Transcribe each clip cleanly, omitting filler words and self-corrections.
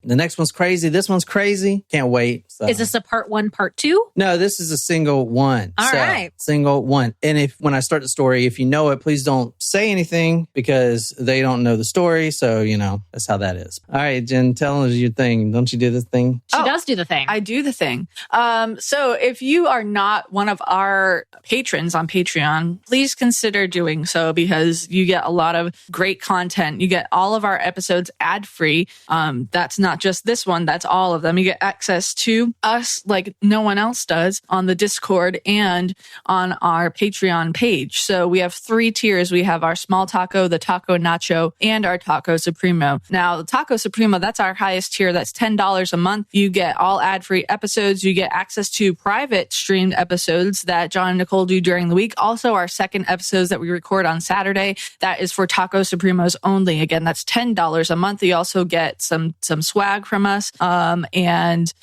The next one's crazy. This one's crazy. Can't wait. So. Is this a part 1, part 2? No, this is a single one. All right. Single one. And when I start the story, if you know it, please don't say anything because they don't know the story. So, that's how that is. All right, Jen, tell us your thing. Don't you do this thing? She does do the thing. I do the thing. So if you are not one of our patrons on Patreon, please consider doing so because you get a lot of great content. You get all of our episodes ad-free. That's not just this one. That's all of them. You get access to us like no one else does on the Discord and on our Patreon page. So we have 3 tiers. We have our small taco, the taco nacho, and our taco supremo. Now, the taco supremo, that's our highest tier. That's $10 a month. You get all ad-free episodes. You get access to private streamed episodes that John and Nicole do during the week. Also, our second episodes that we record on Saturday, that is for Taco Supremos only. Again, that's $10 a month. You also get some swag from us. And,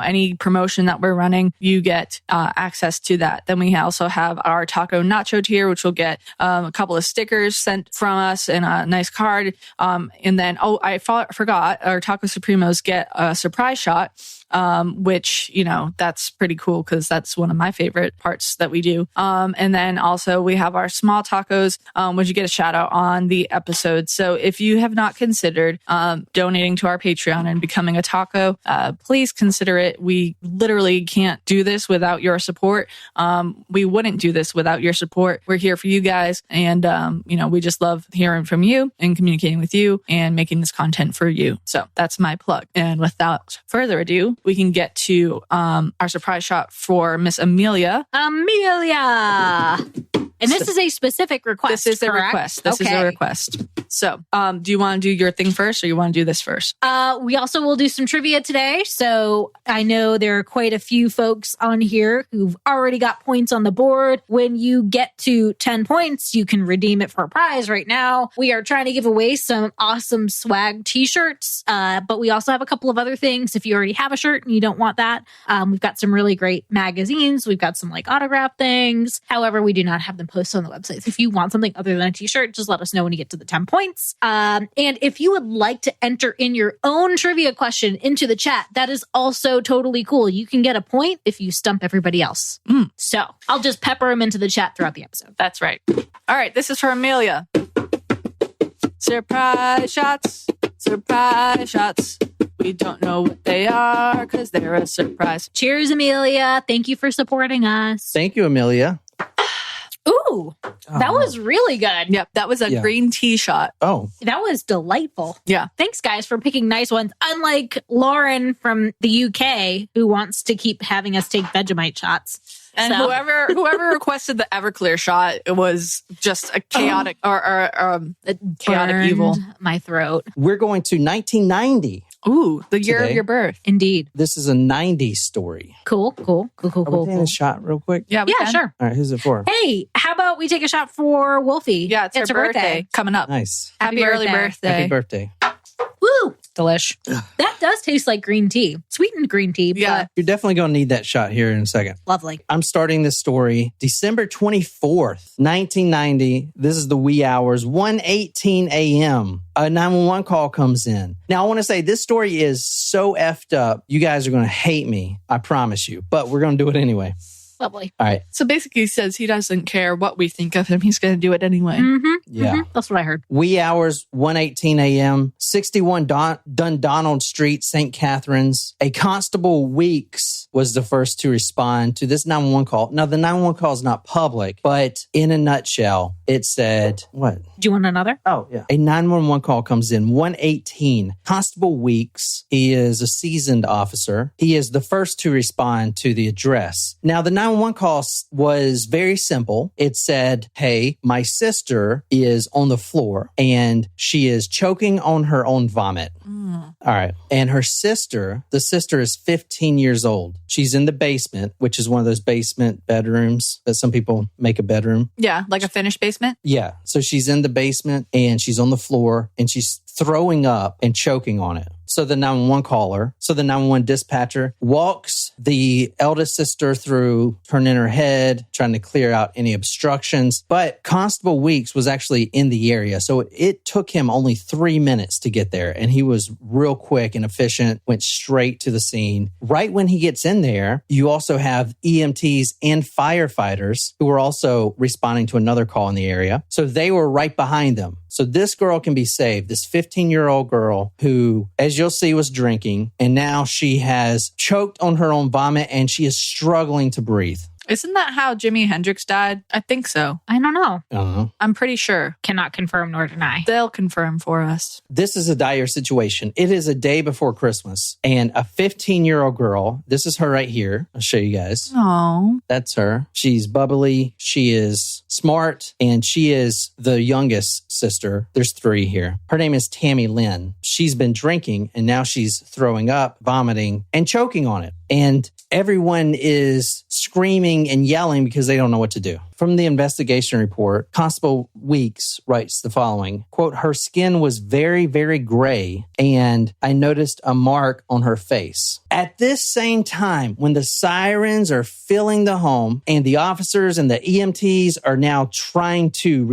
any promotion that we're running, you get access to that. Then we also have our Taco Nacho tier, which will get a couple of stickers sent from us and a nice card. And then, I forgot, our Taco Supremos get a surprise shot. Which, that's pretty cool because that's one of my favorite parts that we do. And then also we have our small tacos, which you get a shout out on the episode. So if you have not considered donating to our Patreon and becoming a taco, please consider it. We literally can't do this without your support. We wouldn't do this without your support. We're here for you guys. And, we just love hearing from you and communicating with you and making this content for you. So that's my plug. And without further ado, we can get to our surprise shot for Miss Amelia. Amelia! And this is a specific request. This is a correct? request. This is a request. So, do you want to do your thing first or you want to do this first? We also will do some trivia today. So I know there are quite a few folks on here who've already got points on the board. When you get to 10 points, you can redeem it for a prize. Right now, we are trying to give away some awesome swag t-shirts. But we also have a couple of other things. If you already have a shirt and you don't want that, we've got some really great magazines. We've got some autograph things. However, we do not have them posted on the website. So if you want something other than a t-shirt, just let us know when you get to the 10 points. And if you would like to enter in your own trivia question into the chat, that is also totally cool. You can get a point if you stump everybody else. So I'll just pepper them into the chat throughout the episode. That's right. All right, this is for Amelia. Surprise shots. Surprise shots. We don't know what they are because they're a surprise. Cheers, Amelia. Thank you for supporting us. Thank you, Amelia. Ooh, that was really good. Yep, that was a green tea shot. Oh. That was delightful. Yeah. Thanks, guys, for picking nice ones. Unlike Lauren from the UK, who wants to keep having us take Vegemite shots. And whoever requested the Everclear shot, it was just a chaotic chaotic evil. My throat. We're going to 1990. Ooh, the year today. of your birth. Indeed. This is a 90s story. Cool. Are we taking a shot real quick? Yeah, we can. Sure. All right, who's it for? Hey, how about we take a shot for Wolfie? Yeah, it's her birthday coming up. Nice. Happy early birthday. Happy birthday. Woo! Delish. That does taste like green tea. Sweetened green tea. Yeah. But You're definitely going to need that shot here in a second. lovely. I'm starting this story December 24th, 1990. This is the wee hours, 1:18 a.m. A 911 call comes in. Now, I want to say this story is so effed up. You guys are going to hate me. I promise you. But we're going to do it anyway. Lovely. All right. So basically he says he doesn't care what we think of him. He's going to do it anyway. Yeah. That's what I heard. Wee hours, 1:18 a.m., 61 Dundonald Street, St. Catharines. A Constable Weeks was the first to respond to this 911 call. Now, the 911 call is not public, but in a nutshell, it said, what? Do you want another? Oh, yeah. A 911 call comes in, 1:18. Constable Weeks, he is a seasoned officer. He is the first to respond to the address. Now, the 911 call was very simple. It said, hey, my sister is on the floor and she is choking on her own vomit. All right. And the sister is 15 years old. She's in the basement, which is one of those basement bedrooms that some people make a bedroom. Yeah, like a finished basement. Yeah. So she's in the basement and she's on the floor and she's throwing up and choking on it. So the 911 caller, so the 911 dispatcher walks the eldest sister through, turning her head, trying to clear out any obstructions. But Constable Weeks was actually in the area. So it took him only 3 minutes to get there. And he was real quick and efficient, went straight to the scene. Right when he gets in there, you also have EMTs and firefighters who were also responding to another call in the area. So they were right behind them. So this girl can be saved, this 15-year-old girl who, as you'll see, was drinking. And now she has choked on her own vomit and she is struggling to breathe. Isn't that how Jimi Hendrix died? I think so. I don't know. I'm pretty sure. Cannot confirm nor deny. They'll confirm for us. This is a dire situation. It is a day before Christmas and a 15-year-old girl, this is her right here. I'll show you guys. Oh, That's her. She's bubbly. She is smart and she is the youngest sister. There's 3 here. Her name is Tammy Lynn. She's been drinking and now she's throwing up, vomiting, and choking on it. And everyone is screaming and yelling because they don't know what to do. From the investigation report, Constable Weeks writes the following, quote, her skin was very, very gray, and I noticed a mark on her face. At this same time, when the sirens are filling the home and the officers and the EMTs are now trying to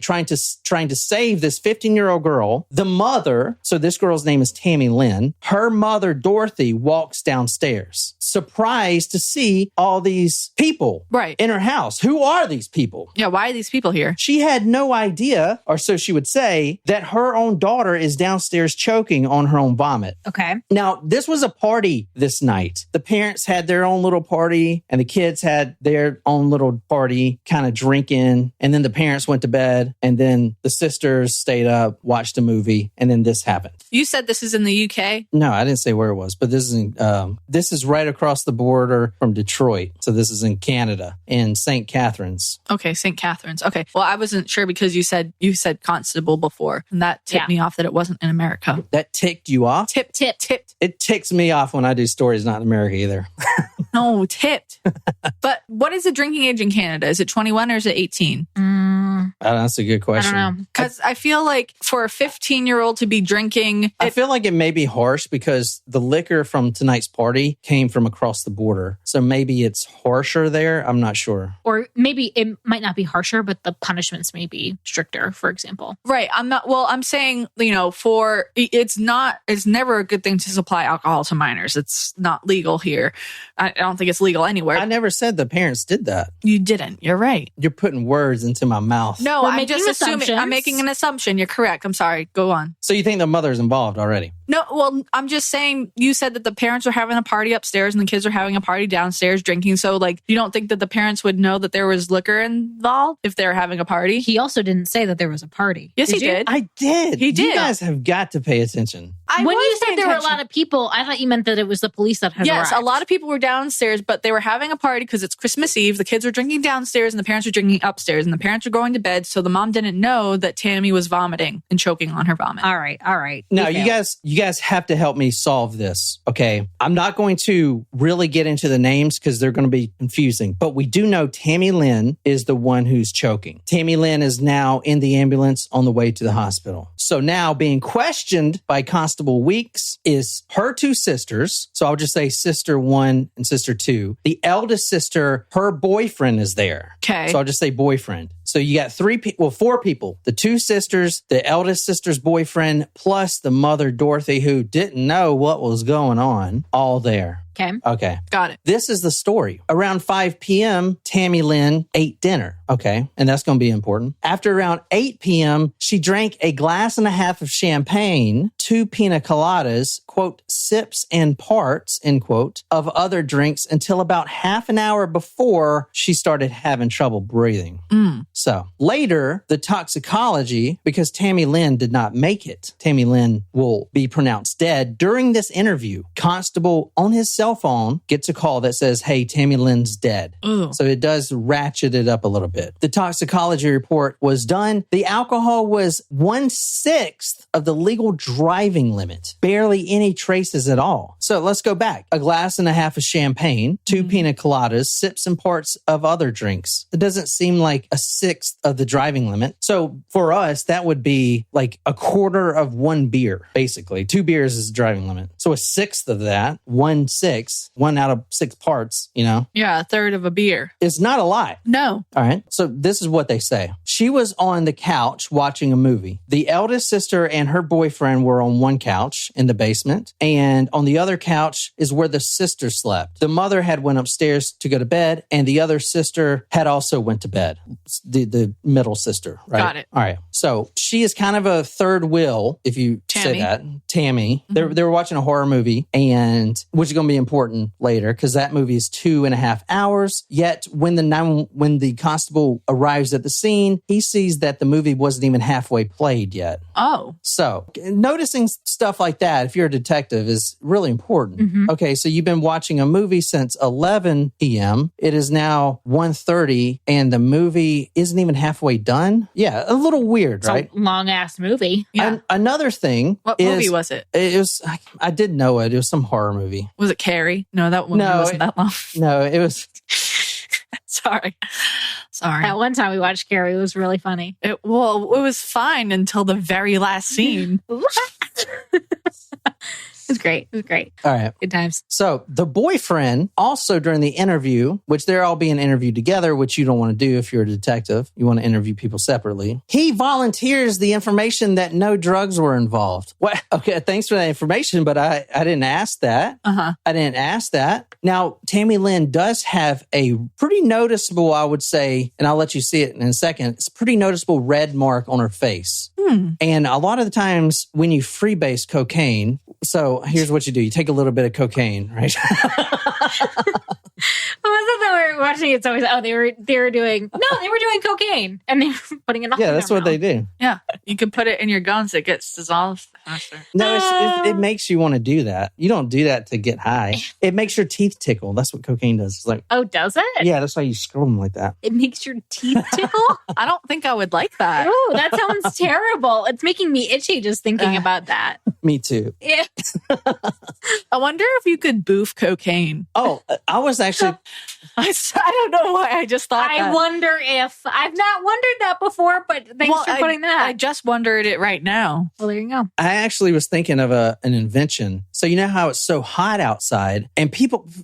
trying to save this 15-year-old girl, the mother, so this girl's name is Tammy Lynn, her mother, Dorothy, walks downstairs, surprised to see all these people in her house. Who are these people? Yeah, why are these people here? She had no idea, or so she would say, that her own daughter is downstairs choking on her own vomit. Okay. Now, this was a party this night. The parents had their own little party and the kids had their own little party, kind of drinking. And then the parents went to bed and then the sisters stayed up, watched a movie, and then this happened. You said this is in the UK? No, I didn't say where it was, but this is right across the border from Detroit. So this is in Canada, in St. Catharines. Okay, St. Catharines. Okay. Well, I wasn't sure because you said constable before, and that tipped me off that it wasn't in America. That ticked you off? Tipped. It ticks me off when I do stories not in America either. No, tipped. But what is the drinking age in Canada? Is it 21 or is it 18? That's a good question. I don't know. Because I feel like for a 15-year-old to be drinking... I feel like it may be harsh because the liquor from tonight's party came from across the border. So maybe it's harsher there. I'm not sure. Or maybe it might not be harsher, but the punishments may be stricter, for example. Right. I'm saying, it's never a good thing to supply alcohol to minors. It's not legal here. I don't think it's legal anywhere. I never said the parents did that. You didn't. You're right. You're putting words into my mouth. No, We're I'm just assuming. I'm making an assumption. You're correct. I'm sorry. Go on. So you think the mother's involved already? No, well, I'm just saying you said that the parents were having a party upstairs and the kids were having a party downstairs drinking. So, you don't think that the parents would know that there was liquor involved if they were having a party? He also didn't say that there was a party. Yes, he did. I did. He did. You guys have got to pay attention. When you said there were a lot of people, I thought you meant that it was the police that had Yes, arrived. a lot of people were downstairs, but they were having a party because it's Christmas Eve. The kids were drinking downstairs and the parents were drinking upstairs and the parents were going to bed. So the mom didn't know that Tammy was vomiting and choking on her vomit. All right. Now, you guys have to help me solve this, okay? I'm not going to really get into the names because they're going to be confusing, but we do know Tammy Lynn is the one who's choking. Tammy Lynn is now in the ambulance on the way to the hospital. So now being questioned by Constable Weeks is her 2 sisters. So I'll just say sister 1 and sister 2. The eldest sister, her boyfriend is there. Okay. So I'll just say boyfriend. So you got 4 people, the 2 sisters, the eldest sister's boyfriend, plus the mother, Dorothy, who didn't know what was going on, all there. Okay. Got it. This is the story. Around 5 p.m., Tammy Lynn ate dinner. Okay. And that's going to be important. After around 8 p.m., she drank a glass and a half of champagne, 2 pina coladas, quote, sips and parts, end quote, of other drinks until about half an hour before she started having trouble breathing. So later, the toxicology, because Tammy Lynn did not make it, Tammy Lynn will be pronounced dead. During this interview, Constable on his cell cell phone gets a call that says, hey, Tammy Lynn's dead. Ooh. So it does ratchet it up a little bit. The toxicology report was done. The alcohol was 1/6 of the legal driving limit. Barely any traces at all. So let's go back. A glass and a half of champagne, 2 pina coladas, sips and parts of other drinks. It doesn't seem like 1/6 of the driving limit. So for us, that would be like a quarter of 1 beer, basically. 2 beers is the driving limit. So 1/6 of that, 1/6, 1 out of 6 parts, Yeah, a third of a beer. it's not a lot. No. All right. So this is what they say. She was on the couch watching a movie. The eldest sister and her boyfriend were on one couch in the basement, and on the other couch is where the sister slept. The mother had went upstairs to go to bed, and the other sister had also went to bed. The middle sister, right? Got it. All right. So she is kind of a third wheel, if you say Tammy. that. Tammy. They were watching a horror movie, and which is going to be important later because that movie is 2.5 hours. Yet when the constable arrives at the scene, he sees that the movie wasn't even halfway played yet. Oh. So noticing stuff like that, if you're a detective, is really important. Okay, so you've been watching a movie since 11 p.m. It is now 1:30, and the movie isn't even halfway done. Yeah, a little weird, It's right? a long ass movie. Yeah. Another thing What is, movie was it? It was, I didn't know it. It was some horror movie. Was it Carrie? No, that one wasn't that long. No, it was... Sorry. At one time we watched Carrie. It was really funny. It was fine until the very last scene. It was great. It was great. All right. Good times. So the boyfriend also during the interview, which they're all being interviewed together, which you don't want to do if you're a detective. You want to interview people separately. He volunteers the information that no drugs were involved. What? Okay, thanks for that information, but I didn't ask that. Uh-huh. I didn't ask that. Now, Tammy Lynn does have a pretty noticeable, I would say, and I'll let you see it in a second, it's a pretty noticeable red mark on her face. And a lot of the times when you freebase cocaine, so here's what you do. You take a little bit of cocaine, right? Wasn't that we were watching it? It's always they were doing cocaine and they were putting it on. Yeah, that's what they do. Yeah. You can put it in your gums. It gets dissolved faster. No, it makes you want to do that. You don't do that to get high. It makes your teeth tickle. That's what cocaine does. It's like, Oh, does it? yeah, that's why you scroll them like that. It makes your teeth tickle? I don't think I would like that. Ooh, that sounds terrible. It's making me itchy just thinking about that. Me too. Yeah. I wonder if you could boof cocaine. Oh, I was actually... I don't know why I just thought I that. wonder if I've not wondered that before, but thanks for putting that. I just wondered it right now. Well, there you go. I actually was thinking of an invention. So you know how it's so hot outside and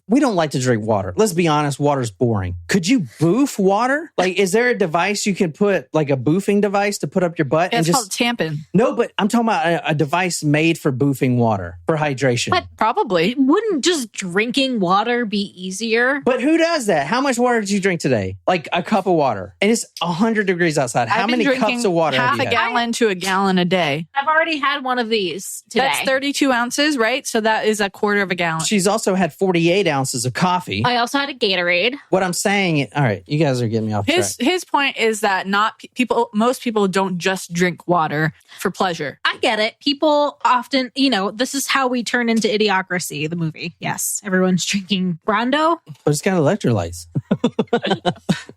we don't like to drink water. Let's be honest, water's boring. Could you boof water? Like, is there a device you can put, like a boofing device to put up your butt? Yeah, and it's just called tampon. No, but I'm talking about a device made for boofing water, for hydration. But Probably. wouldn't just drinking water be easier? But who does that? How much water did you drink today? Like a cup of water. And it's 100 degrees outside. How I've been many drinking cups of water have half you a had? gallon to a gallon a day. I've already had one of these today. That's 32 ounces, right? So that is a quarter of a gallon. She's also had 48 ounces of coffee. I also had a Gatorade. What I'm saying, all right, you guys are getting me off track. His point is that most people don't just drink water for pleasure. I get it. People often, this is how we turn into Idiocracy, the movie. Yes, everyone's drinking Brando. But it's got electrolytes.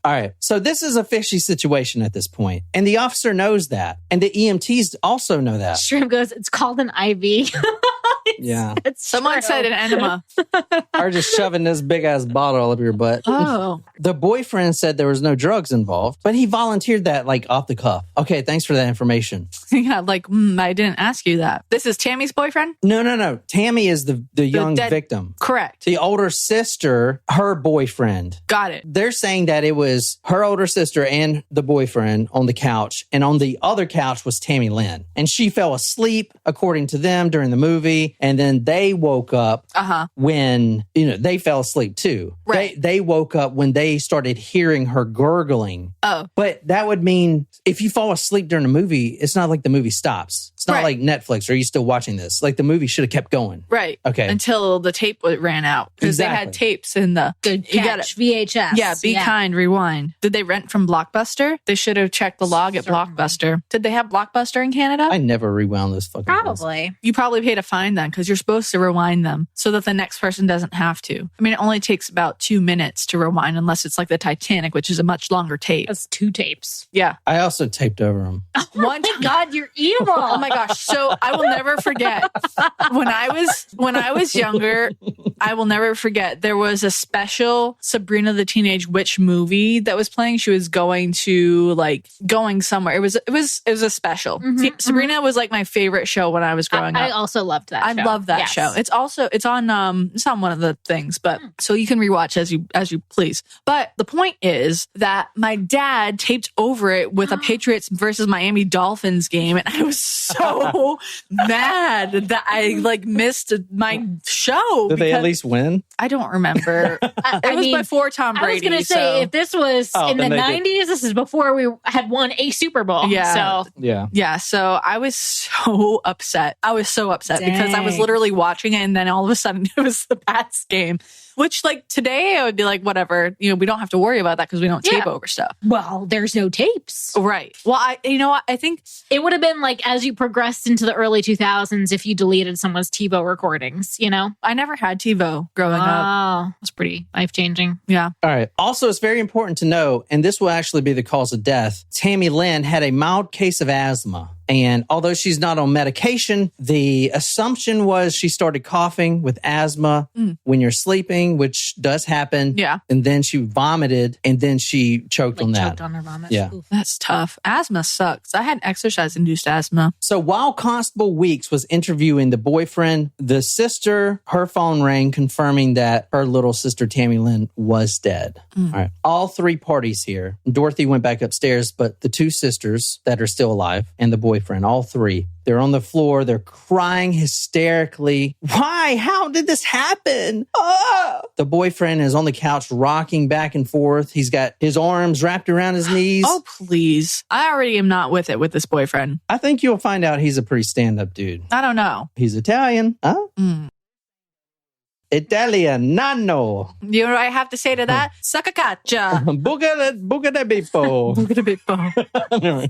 All right. So this is a fishy situation at this point. And the officer knows that. And the EMTs also know that. Shrimp goes, it's called an IV. Yeah. Someone said an enema. Or just shoving this big ass bottle up your butt. Oh. The boyfriend said there was no drugs involved, but he volunteered that like off the cuff. Okay, thanks for that information. Yeah, like, I didn't ask you that. This is Tammy's boyfriend? No. Tammy is the young victim. Correct. The older sister, her boyfriend. Got it. They're saying that it was her older sister and the boyfriend on the couch, and on the other couch was Tammy Lynn. And she fell asleep, according to them, during the movie, and then they woke up when, they fell asleep too. Right. They woke up when they started hearing her gurgling. Oh. But that would mean if you fall asleep during a movie, it's not like the movie stops. It's not like Netflix. Are you still watching this? Like the movie should have kept going. Right. Okay. Until the tape ran out. Because they had tapes in the... Good catch. VHS. Yeah, Be Kind, Rewind. Did they rent from Blockbuster? They should have checked the log at Blockbuster. Did they have Blockbuster in Canada? I never rewound those fucking Probably. You probably paid a fine then because you're supposed to rewind them so that the next person doesn't have to. I mean, it only takes about 2 minutes to rewind unless it's like the Titanic, which is a much longer tape. That's 2 tapes. Yeah. I also taped over them. Oh my God, you're evil. Oh my gosh. So I will never forget when I was younger, I will never forget there was a special Sabrina the Teenage Witch movie that was playing. She was going somewhere. It was a special. Sabrina was like my favorite show when I was growing up. I also loved that show. I love that show. It's on one of the things, but so you can rewatch as you please. But the point is that my dad taped over it with a Patriots versus Miami Dolphins game, and I was so mad that I missed my show. Did they at least win? I don't remember. It was before Tom Brady. I was going to say, if this was in the 90s, this is before we had won a Super Bowl. Yeah. So. Yeah. So I was so upset. Because I was literally watching it, and then all of a sudden it was the Pats game. Which, today I would be like, whatever, we don't have to worry about that because we don't tape over stuff. Well, there's no tapes. Right. Well, I think it would have been as you progressed into the early 2000s if you deleted someone's TiVo recordings, I never had TiVo growing up. Oh, it was pretty life-changing. Yeah. All right. Also, it's very important to know, and this will actually be the cause of death, Tammy Lynn had a mild case of asthma. And although she's not on medication, the assumption was she started coughing with asthma when you're sleeping, which does happen. Yeah. And then she vomited, and then she choked on that. Choked on her vomit. Yeah. Oof. That's tough. Asthma sucks. I had exercise-induced asthma. So while Constable Weeks was interviewing the boyfriend, the sister, her phone rang confirming that her little sister, Tammy Lynn, was dead. All right. All 3 parties here. Dorothy went back upstairs, but the 2 sisters that are still alive and the boyfriend, all 3, they're on the floor. They're crying hysterically. Why? How did this happen? Ah! The boyfriend is on the couch rocking back and forth. He's got his arms wrapped around his knees. Oh, please. I already am not with it with this boyfriend. I think you'll find out he's a pretty stand-up dude. I don't know. He's Italian. Huh? Italiano. You know what I have to say to that? Sacacaccia. Buca de bippo. Buca de bippo.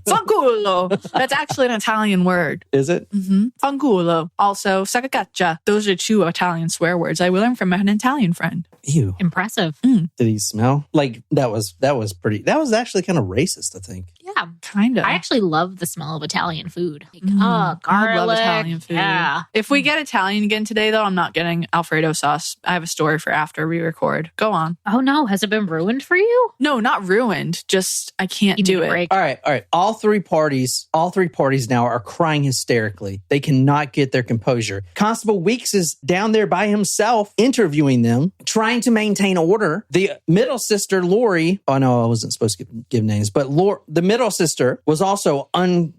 Fanculo. That's actually an Italian word. Is it? Mm-hmm. Fanculo. Also, sacacaccia. Those are 2 Italian swear words I learned from an Italian friend. Ew. Impressive. Did he smell? That was pretty. That was actually kind of racist, I think. Yeah. Kind of. I actually love the smell of Italian food. Garlic. I love Italian food. Yeah. If we get Italian again today, though, I'm not getting Alfredo sauce. I have a story for after we record. Go on. Oh, no. Has it been ruined for you? No, not ruined. Just, I can't do it. All right. All three parties now are crying hysterically. They cannot get their composure. Constable Weeks is down there by himself interviewing them, trying to maintain order. The middle sister, Lori, oh no, I wasn't supposed to give names, but the middle sister was also damn,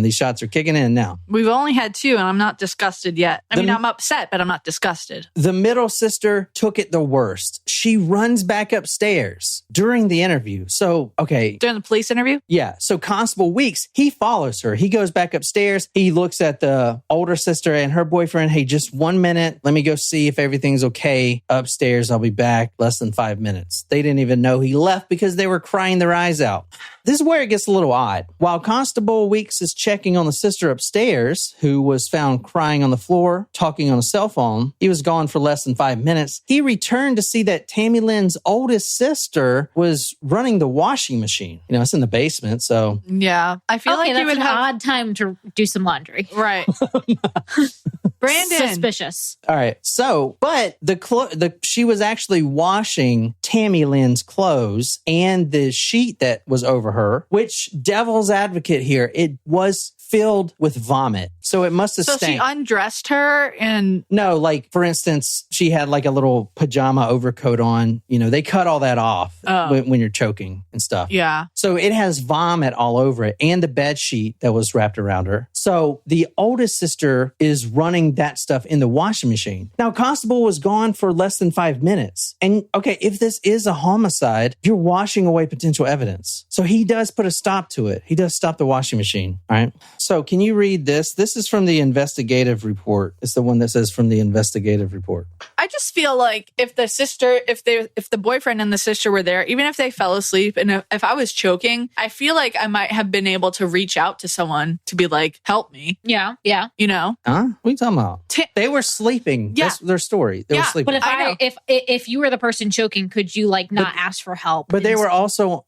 these shots are kicking in now. We've only had 2 and I'm not disgusted yet. I'm upset, but I'm not disgusted. The middle sister took it the worst. She runs back upstairs during the interview. So, okay. During the police interview? Yeah. So Constable Weeks, he follows her. He goes back upstairs. He looks at the older sister and her boyfriend. Hey, just 1 minute. Let me go see if everything's okay upstairs. I'll be back. Less than 5 minutes. They didn't even know he left because they were crying their eyes out. This is where it gets a little odd. While Constable Weeks is checking on the sister upstairs, who was found crying on the floor, talking on a cell phone, he was gone for less than 5 minutes. He returned to see that Tammy Lynn's oldest sister was running the washing machine. It's in the basement, so... Yeah. I feel like you would have... an odd time to do some laundry. Right. Brandon. Suspicious. All right. So, but she was actually washing Tammy Lynn's clothes and the sheet that was over her, which, devil's advocate here, it was filled with vomit. So it must have stank. So she undressed her and... No, for instance, she had a little pajama overcoat on. They cut all that off when you're choking and stuff. Yeah. So it has vomit all over it and the bed sheet that was wrapped around her. So the oldest sister is running that stuff in the washing machine. Now, Constable was gone for less than 5 minutes. And okay, if this is a homicide, you're washing away potential evidence. So he does put a stop to it. He does stop the washing machine. All right. So can you read this? This is from the investigative report. It's the one that says from the investigative report. I just feel like if the boyfriend and the sister were there, even if they fell asleep, and if I was choking, I feel like I might have been able to reach out to someone to be like, help me. Yeah. You know? Huh? What are you talking about? They were sleeping. Yeah. That's their story. They were sleeping. But if you were the person choking, could you like not ask for help? But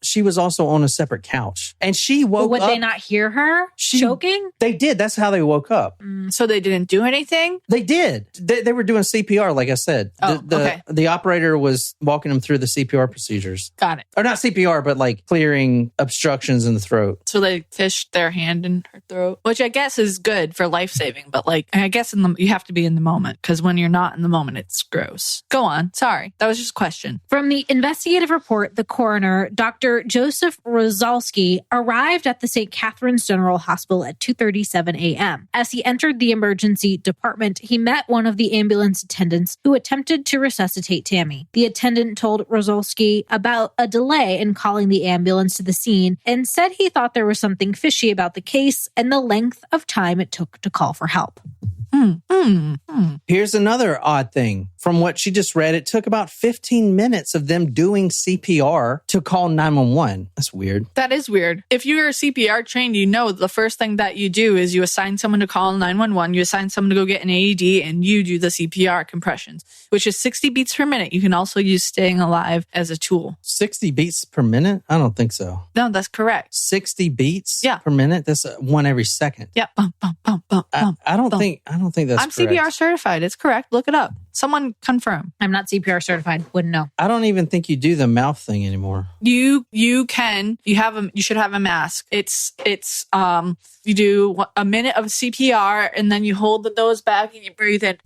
she was also on a separate couch. And she woke up. Would they not hear her choking? They did. That's how they woke up. So they didn't do anything? They did. They were doing CPR, like I said. Okay. The operator was walking them through the CPR procedures. Got it. Or not CPR, but like clearing obstructions in the throat. So they fished their hand in her throat, which I guess is good for life-saving. But like, I guess you have to be in the moment, because when you're not in the moment, it's gross. Go on. Sorry. That was just a question. From the investigative report, the coroner, Dr. Joseph Rosalski, arrived at the St. Catherine's General Hospital at 2:37 a.m. As he entered the emergency department, he met one of the ambulance attendants who attempted to resuscitate Tammy. The attendant told Rosalski about a delay in calling the ambulance to the scene and said he thought there was something fishy about the case and the length of time it took to call for help. Here's another odd thing. From what she just read, it took about 15 minutes of them doing CPR to call 911. That's weird. That is weird. If you're CPR trained, you know the first thing that you do is you assign someone to call 911, you assign someone to go get an AED, and you do the CPR compressions, which is 60 beats per minute. You can also use staying alive as a tool. 60 beats per minute? I don't think so. No, that's correct. 60 beats Yeah. per minute? That's one every second. Yeah. Bump, bump, bump, bump, bump. I don't think that's I'm correct. CPR certified. It's correct. Look it up. Someone confirm. I'm not CPR certified. Wouldn't know. I don't even think you do the mouth thing anymore. You can. You should have a mask. It's you do a minute of CPR, and then you hold the nose back and you breathe in,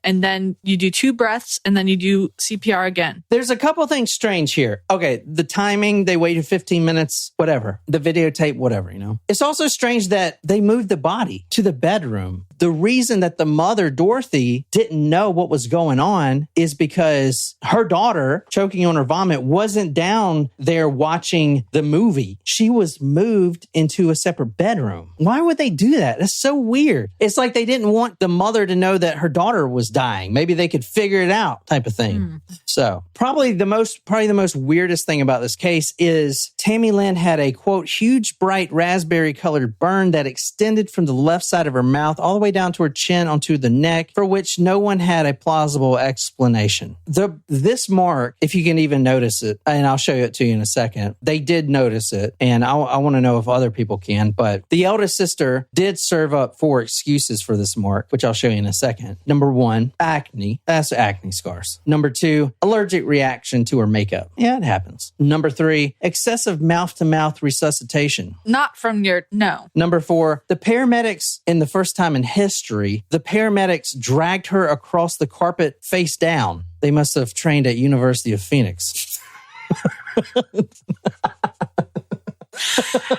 and then you do 2 breaths, and then you do CPR again. There's a couple things strange here. Okay, the timing, they waited 15 minutes, whatever. The videotape, whatever, you know. It's also strange that they moved the body to the bedroom. The reason that the mother, Dorothy, didn't know what was going on is because her daughter, choking on her vomit, wasn't down there watching the movie. She was moved into a separate bedroom. Why would they do that? That's so weird. It's like they didn't want the mother to know that her daughter was dying. Maybe they could figure it out, type of thing. So probably the most weirdest thing about this case is Tammy Lynn had a, quote, huge, bright raspberry colored burn that extended from the left side of her mouth all the way down to her chin onto the neck, for which no one had a plausible explanation. This mark, if you can even notice it, and I'll show it to you in a second, they did notice it, and I want to know if other people can, but the eldest sister did serve up 4 excuses for this mark, which I'll show you in a second. Number 1, acne. That's acne scars. Number 2, allergic reaction to her makeup. Yeah, it happens. Number 3, excessive mouth-to-mouth resuscitation. Not from no. Number 4, the paramedics, in the first time in history, the paramedics dragged her across the carpet face down. They must have trained at University of Phoenix.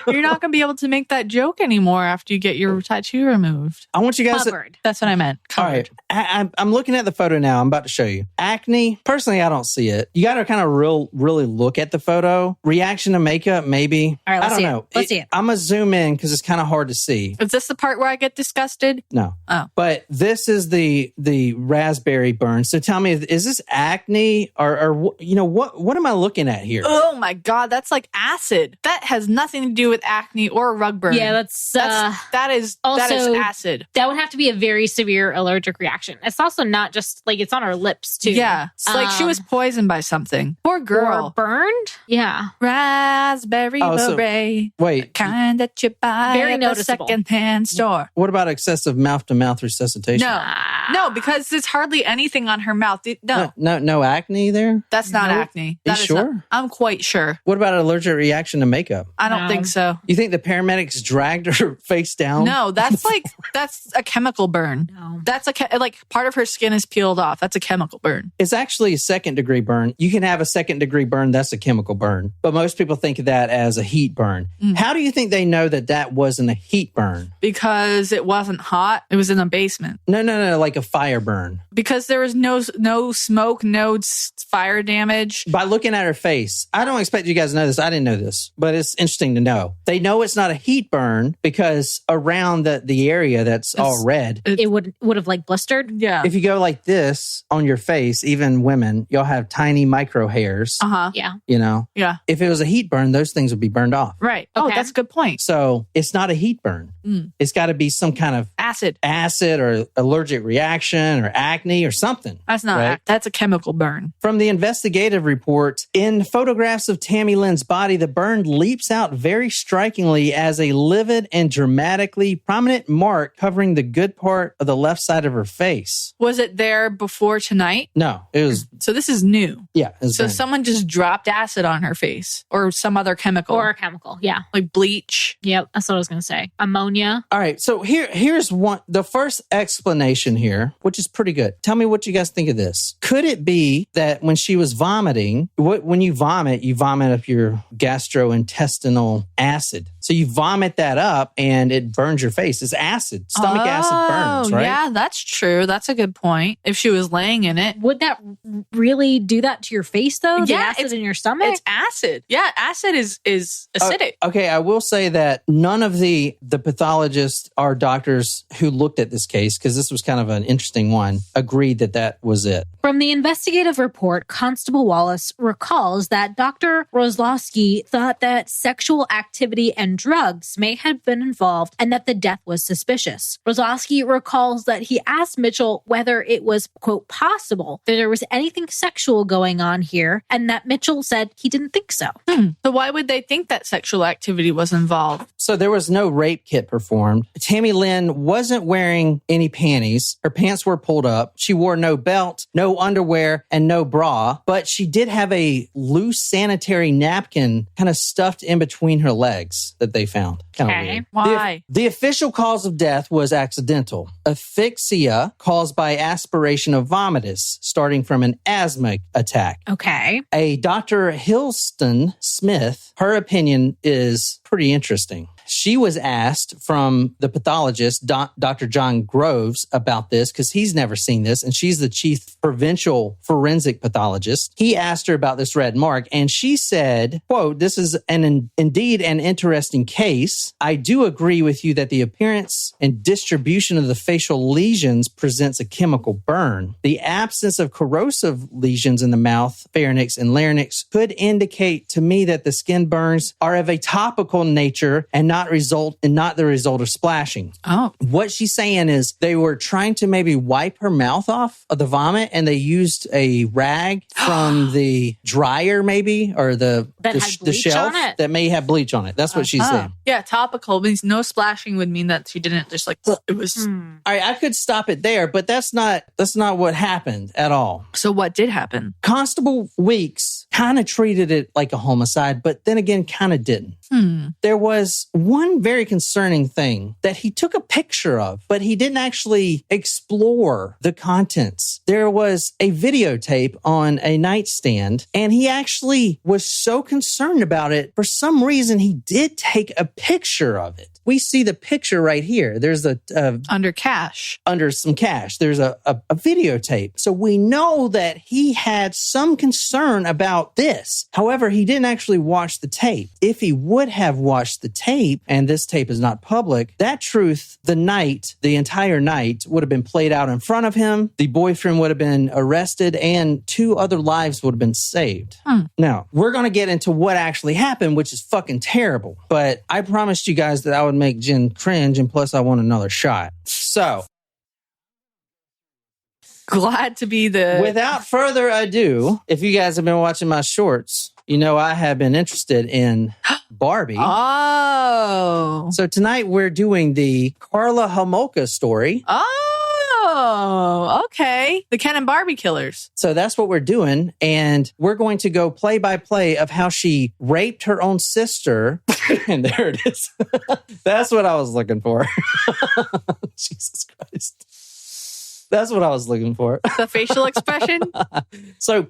You're not going to be able to make that joke anymore after you get your tattoo removed. I want you guys Covered. That's what I meant. Covered. All right. I'm looking at the photo now. I'm about to show you. Acne, personally, I don't see it. You got to kind of really look at the photo. Reaction to makeup, maybe. All right, I don't know. Let's see it. I'm going to zoom in because it's kind of hard to see. Is this the part where I get disgusted? No. Oh. But this is the raspberry burn. So tell me, is this acne or you know, what am I looking at here? Oh my God, that's like acid. That has nothing to do with acne or rug burn. Yeah, that is acid. That would have to be a very severe allergic reaction. It's also not just like it's on her lips too. Yeah, it's like she was poisoned by something. Poor girl. Or burned. Yeah, raspberry beret. Wait, kind that you buy very at noticeable. the secondhand store. What about excessive mouth-to-mouth resuscitation? No, because there's hardly anything on her mouth. No acne there? That's not acne. You sure? I'm quite sure. What about an allergic reaction to makeup? I don't think so. You think the paramedics dragged her face down? No, that's a chemical burn. No. That's like part of her skin is peeled off. That's a chemical burn. It's actually a second-degree burn. You can have a second-degree burn. That's a chemical burn. But most people think of that as a heat burn. How do you think they know that wasn't a heat burn? Because it wasn't hot. It was in the basement. No, like a fire burn. Because there was no smoke, no fire damage. By looking at her face, I don't expect you guys to know this. I didn't know this, but it's interesting to know. So they know it's not a heat burn because around the area that's all red. It would have like blistered. Yeah. If you go like this on your face, even women, you'll have tiny micro hairs. Yeah. You know? Yeah. If it was a heat burn, those things would be burned off. Right. Oh, Okay. that's a good point. So it's not a heat burn. It's got to be some kind of Acid. or allergic reaction or acne or something. That's not, right? that's a chemical burn. From the investigative report, in photographs of Tammy Lynn's body, the burn leaps out very strikingly as a livid and dramatically prominent mark covering the good part of the left side of her face. Was it there before tonight? No, it was, So this is new. yeah. It was So brand new. someone just dropped acid on her face or some other chemical. Or a chemical. Yeah. like bleach. Yep. That's what I was going to say. Ammonia. All right, so here's the first explanation here, which is pretty good. Tell me what you guys think of this. Could it be that when she was vomiting, when you vomit up your gastrointestinal acid? So you vomit that up and it burns your face. It's acid. Stomach acid burns, right? Yeah, that's true. That's a good point. If she was laying in it. Would that really do that to your face, though? The Yeah, acid in your stomach? It's acid. Yeah, acid is acidic. Okay, I will say that none of the pathologists or doctors who looked at this case, because this was kind of an interesting one, agreed that was it. From the investigative report, Constable Wallace recalls that Dr. Roslowski thought that sexual activity and drugs may have been involved and that the death was suspicious. Roslowski recalls that he asked Mitchell whether it was, quote, possible that there was anything sexual going on here, and that Mitchell said he didn't think so. So why would they think that sexual activity was involved? So there was no rape kit performed. Tammy Lynn wasn't wearing any panties. Her pants were pulled up. She wore no belt, no underwear, and no bra. But she did have a loose sanitary napkin kind of stuffed in between her legs that they found. Kind of Okay. weird. Why? The official cause of death was accidental. Asphyxia caused by aspiration of vomitus, starting from an asthma attack. Okay. A Dr. Hilston Smith, her opinion is pretty interesting. She was asked from the pathologist, Dr. John Groves, about this because he's never seen this, and she's the chief provincial forensic pathologist. He asked her about this red mark, and she said, quote, "This is indeed an interesting case. I do agree with you that the appearance and distribution of the facial lesions presents a chemical burn. The absence of corrosive lesions in the mouth, pharynx, and larynx could indicate to me that the skin burns are of a topical nature and not the result of splashing." Oh. What she's saying is they were trying to maybe wipe her mouth off of the vomit, and they used a rag from the dryer, maybe, or the That had bleach shelf on it? that may have bleach on it. That's what she's saying. Yeah, topical means no splashing would mean that she didn't just like it was. All right, I could stop it there, but that's not what happened at all. So what did happen? Constable Weeks kind of treated it like a homicide, but then again, kind of didn't. There was one very concerning thing that he took a picture of, but he didn't actually explore the contents. There was a videotape on a nightstand, and he actually was so concerned about it. For some reason, he did take a picture of it. We see the picture right here. There's Under cash. under some cash. There's a videotape. So we know that he had some concern about this. However, he didn't actually watch the tape. If he would have watched the tape, and this tape is not public, that truth, the entire night would have been played out in front of him. The boyfriend would have been arrested and 2 other lives would have been saved. Now, we're going to get into what actually happened, which is fucking terrible. But I promised you guys that I would make Jen cringe, and plus I want another shot. So, Glad to be the. without further ado, if you guys have been watching my shorts, you know I have been interested in Barbie. Oh. So tonight we're doing the Karla Homolka story. Oh, okay. The Ken and Barbie killers. So that's what we're doing. And we're going to go play by play of how she raped her own sister. And there it is. That's what I was looking for. Jesus Christ. That's what I was looking for. The facial expression. So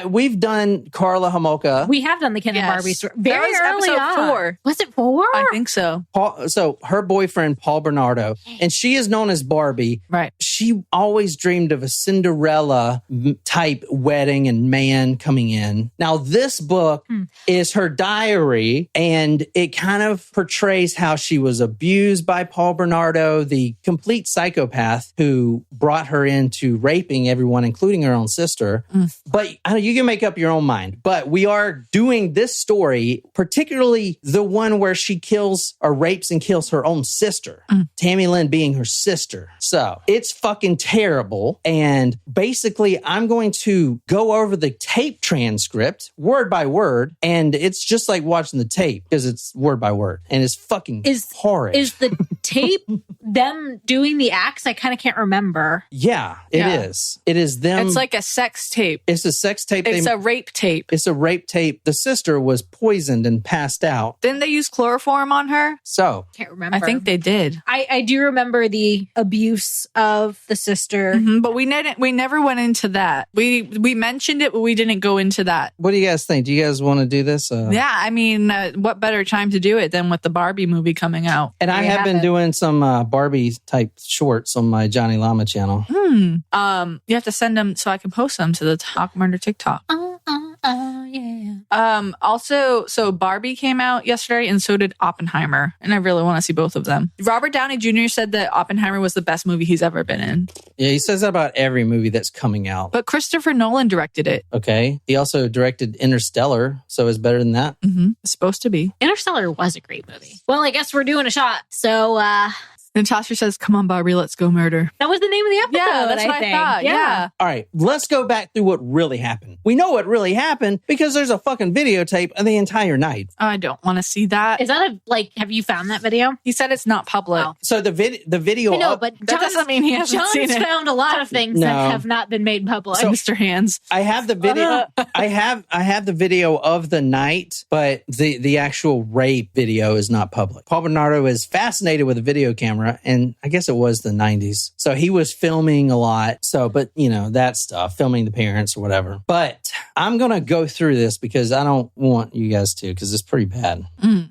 we've done Karla Homolka. We have done the Ken and Barbie story very that was early episode on. 4. Was it 4? I think so. So her boyfriend, Paul Bernardo, and she is known as Barbie. Right. She always dreamed of a Cinderella type wedding and man coming in. Now, this book is her diary, and it kind of portrays how she was abused by Paul Bernardo, the complete psychopath who brought her into raping everyone, including her own sister. But you can make up your own mind. But we are doing this story, particularly the one where she kills or rapes and kills her own sister, Tammy Lynn being her sister. So it's fucking terrible. And basically, I'm going to go over the tape transcript word by word. And it's just like watching the tape because it's word by word. And it's fucking horrid. Is the tape them doing the acts? I kind of can't remember. Yeah, it is. It is them. It's like a sex tape. It's a sex tape. It's a rape tape. It's a rape tape. The sister was poisoned and passed out. Didn't they use chloroform on her? So Can't remember. I think they did. I do remember the abuse of the sister. But we never went into that. We mentioned it, but we didn't go into that. what do you guys think? Do you guys want to do this? Yeah, I mean, what better time to do it than with the Barbie movie coming out? And I have been doing some Barbie type shorts on my Johnny Llama channel. You have to send them so I can post them to the Talk Murder TikTok. Yeah. Also, so Barbie came out yesterday and so did Oppenheimer. And I really want to see both of them. Robert Downey Jr. said that Oppenheimer was the best movie he's ever been in. Yeah, he says that about every movie that's coming out. But Christopher Nolan directed it. Okay. He also directed Interstellar, so it's better than that. It's supposed to be. Interstellar was a great movie. Well, I guess we're doing a shot. So Natasha says, come on, Barbie, let's go murder. that was the name of the episode. Yeah, that's what I thought. Yeah. All right, let's go back through what really happened. We know what really happened because there's a fucking videotape of the entire night. I don't want to see that. Is that have you found that video? He said it's not public. Oh. So the video. I know, but that doesn't mean he hasn't John's seen it. found a lot of things that have not been made public. So- Mr. Hands. I have the video. I have the video of the night, but the actual rape video is not public. Paul Bernardo is fascinated with a video camera, and I guess it was the 90s. So he was filming a lot. So, but that stuff, filming the parents or whatever. But I'm going to go through this because I don't want you guys to, because it's pretty bad.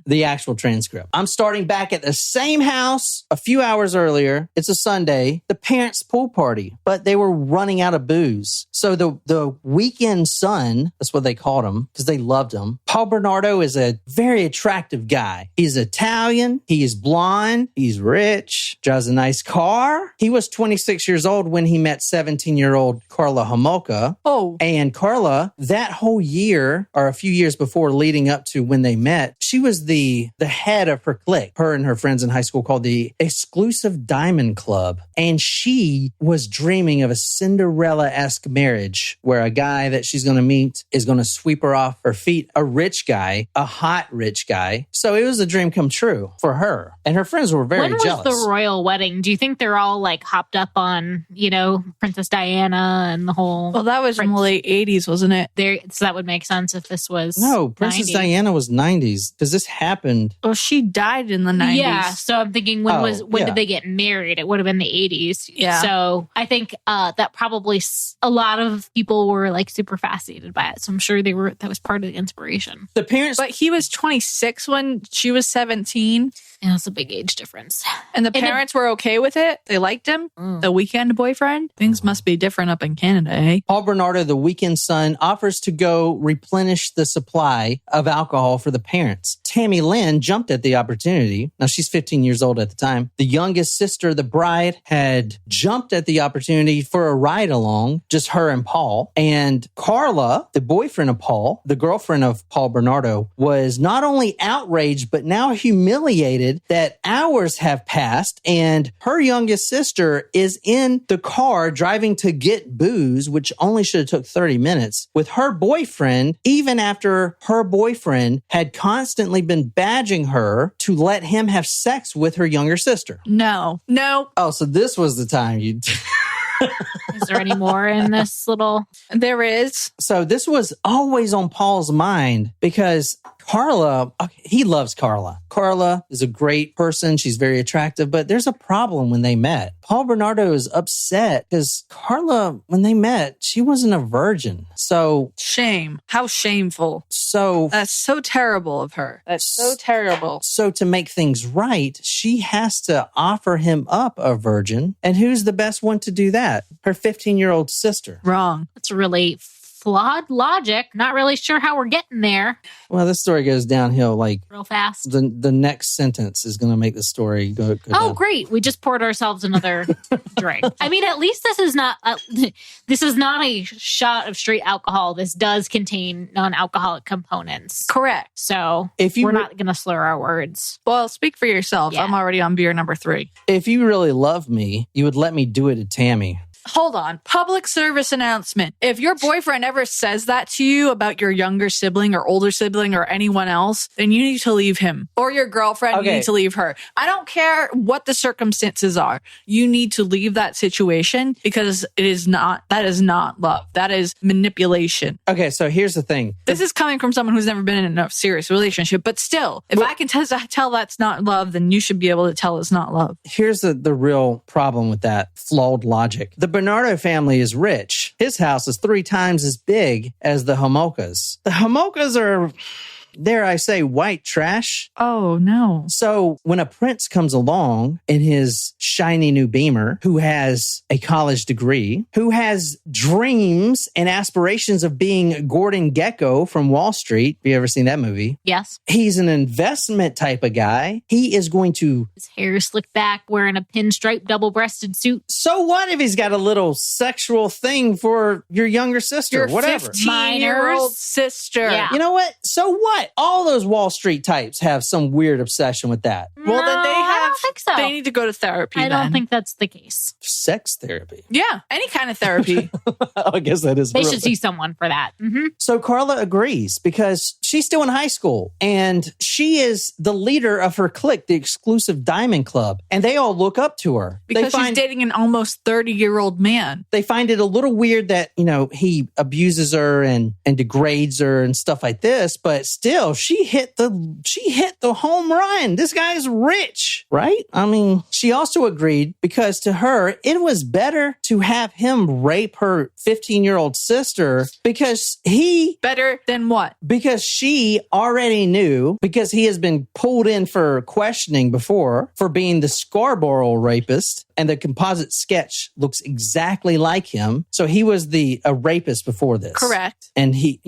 The actual transcript. I'm starting back at the same house a few hours earlier. It's a Sunday, the parents' pool party, but they were running out of booze. So the weekend son, that's what they called him because they loved him. Paul Bernardo is a very attractive guy. He's Italian. He is blonde. He's rich. Drives a nice car. He was 26 years old when he met 17-year-old Karla Homolka. Oh. And Karla, that whole year or a few years before leading up to when they met, she was the head of her clique. Her and her friends in high school called the Exclusive Diamond Club. And she was dreaming of a Cinderella-esque marriage where a guy that she's going to meet is going to sweep her off her feet. A rich guy, a hot rich guy. So it was a dream come true for her. And her friends were very jealous. When was the royal wedding? Do you think they're all hopped up on, Princess Diana and the whole... Well, that was in the late 80s, wasn't it? So that would make sense if this was No, Princess 90s. Diana was 90s because this happened. Well, she died in the 90s. Yeah, so I'm thinking when did they get married? It would have been the 80s. Yeah. So I think that probably a lot of people were super fascinated by it. So I'm sure that was part of the inspiration. The parents... But he was 26 when she was 17. Yeah, that's a big age difference. And the parents were okay with it. They liked him. The weekend boyfriend. Things must be different up in Canada, eh? Paul Bernardo, the weekend son, offers to go replenish the supply of alcohol for the parents. Tammy Lynn jumped at the opportunity. Now, she's 15 years old at the time. The youngest sister, the bride, had jumped at the opportunity for a ride along, just her and Paul. And Karla, the boyfriend of Paul, the girlfriend of Paul Bernardo, was not only outraged, but now humiliated that hours have passed and her youngest sister is in the car driving to get booze, which only should have took 30 minutes, with her boyfriend, even after her boyfriend had constantly been badging her to let him have sex with her younger sister. No. Oh, so this was the time you... Is there any more in this little... There is. So this was always on Paul's mind because Karla, he loves Karla. Karla is a great person. She's very attractive, but there's a problem when they met. Paul Bernardo is upset because Karla, when they met, she wasn't a virgin. So shame. How shameful. So that's so terrible of her. That's so terrible. So to make things right, she has to offer him up a virgin. And who's the best one to do that? Her 15-year-old sister. Wrong. That's really flawed logic. Not really sure how we're getting there. Well, this story goes downhill like real fast. The next sentence is going to make the story go oh, down. Great. We just poured ourselves another drink. I mean, at least this is not a shot of straight alcohol. This does contain non-alcoholic components. Correct. So we're not going to slur our words. Well, speak for yourself. Yeah. I'm already on beer number 3. If you really love me, you would let me do it to Tammy. Hold on. Public service announcement. If your boyfriend ever says that to you about your younger sibling or older sibling or anyone else, then you need to leave him. Or your girlfriend, you need to leave her. I don't care what the circumstances are. You need to leave that situation because that is not love. That is manipulation. Okay, so here's the thing. This is coming from someone who's never been in a serious relationship. But still, if I can tell that's not love, then you should be able to tell it's not love. Here's the real problem with that flawed logic. The Bernardo family is rich. His house is 3 times as big as the Homolkas. The Homolkas are, dare I say, white trash. Oh, no. So when a prince comes along in his shiny new Beamer, who has a college degree, who has dreams and aspirations of being Gordon Gekko from Wall Street. Have you ever seen that movie? Yes. He's an investment type of guy. He is going to... His hair slicked back, wearing a pinstripe double-breasted suit. So what if he's got a little sexual thing for your younger sister? Your whatever. 15-year-old sister. Yeah. You know what? So what? All those Wall Street types have some weird obsession with that. Well, then I don't think so. They need to go to therapy. I don't think that's the case. Sex therapy. Yeah, any kind of therapy. I guess that is. They should see someone for that. Mm-hmm. So Karla agrees because she's still in high school and she is the leader of her clique, the exclusive Diamond Club, and they all look up to her because she's dating an almost 30-year-old man. They find it a little weird that he abuses her and degrades her and stuff like this, but still, she hit the home run. This guy's rich, right? I mean, she also agreed because to her, it was better to have him rape her 15-year-old sister because Better than what? Because she already knew, because he has been pulled in for questioning before for being the Scarborough rapist, and the composite sketch looks exactly like him. So he was a rapist before this. Correct. And he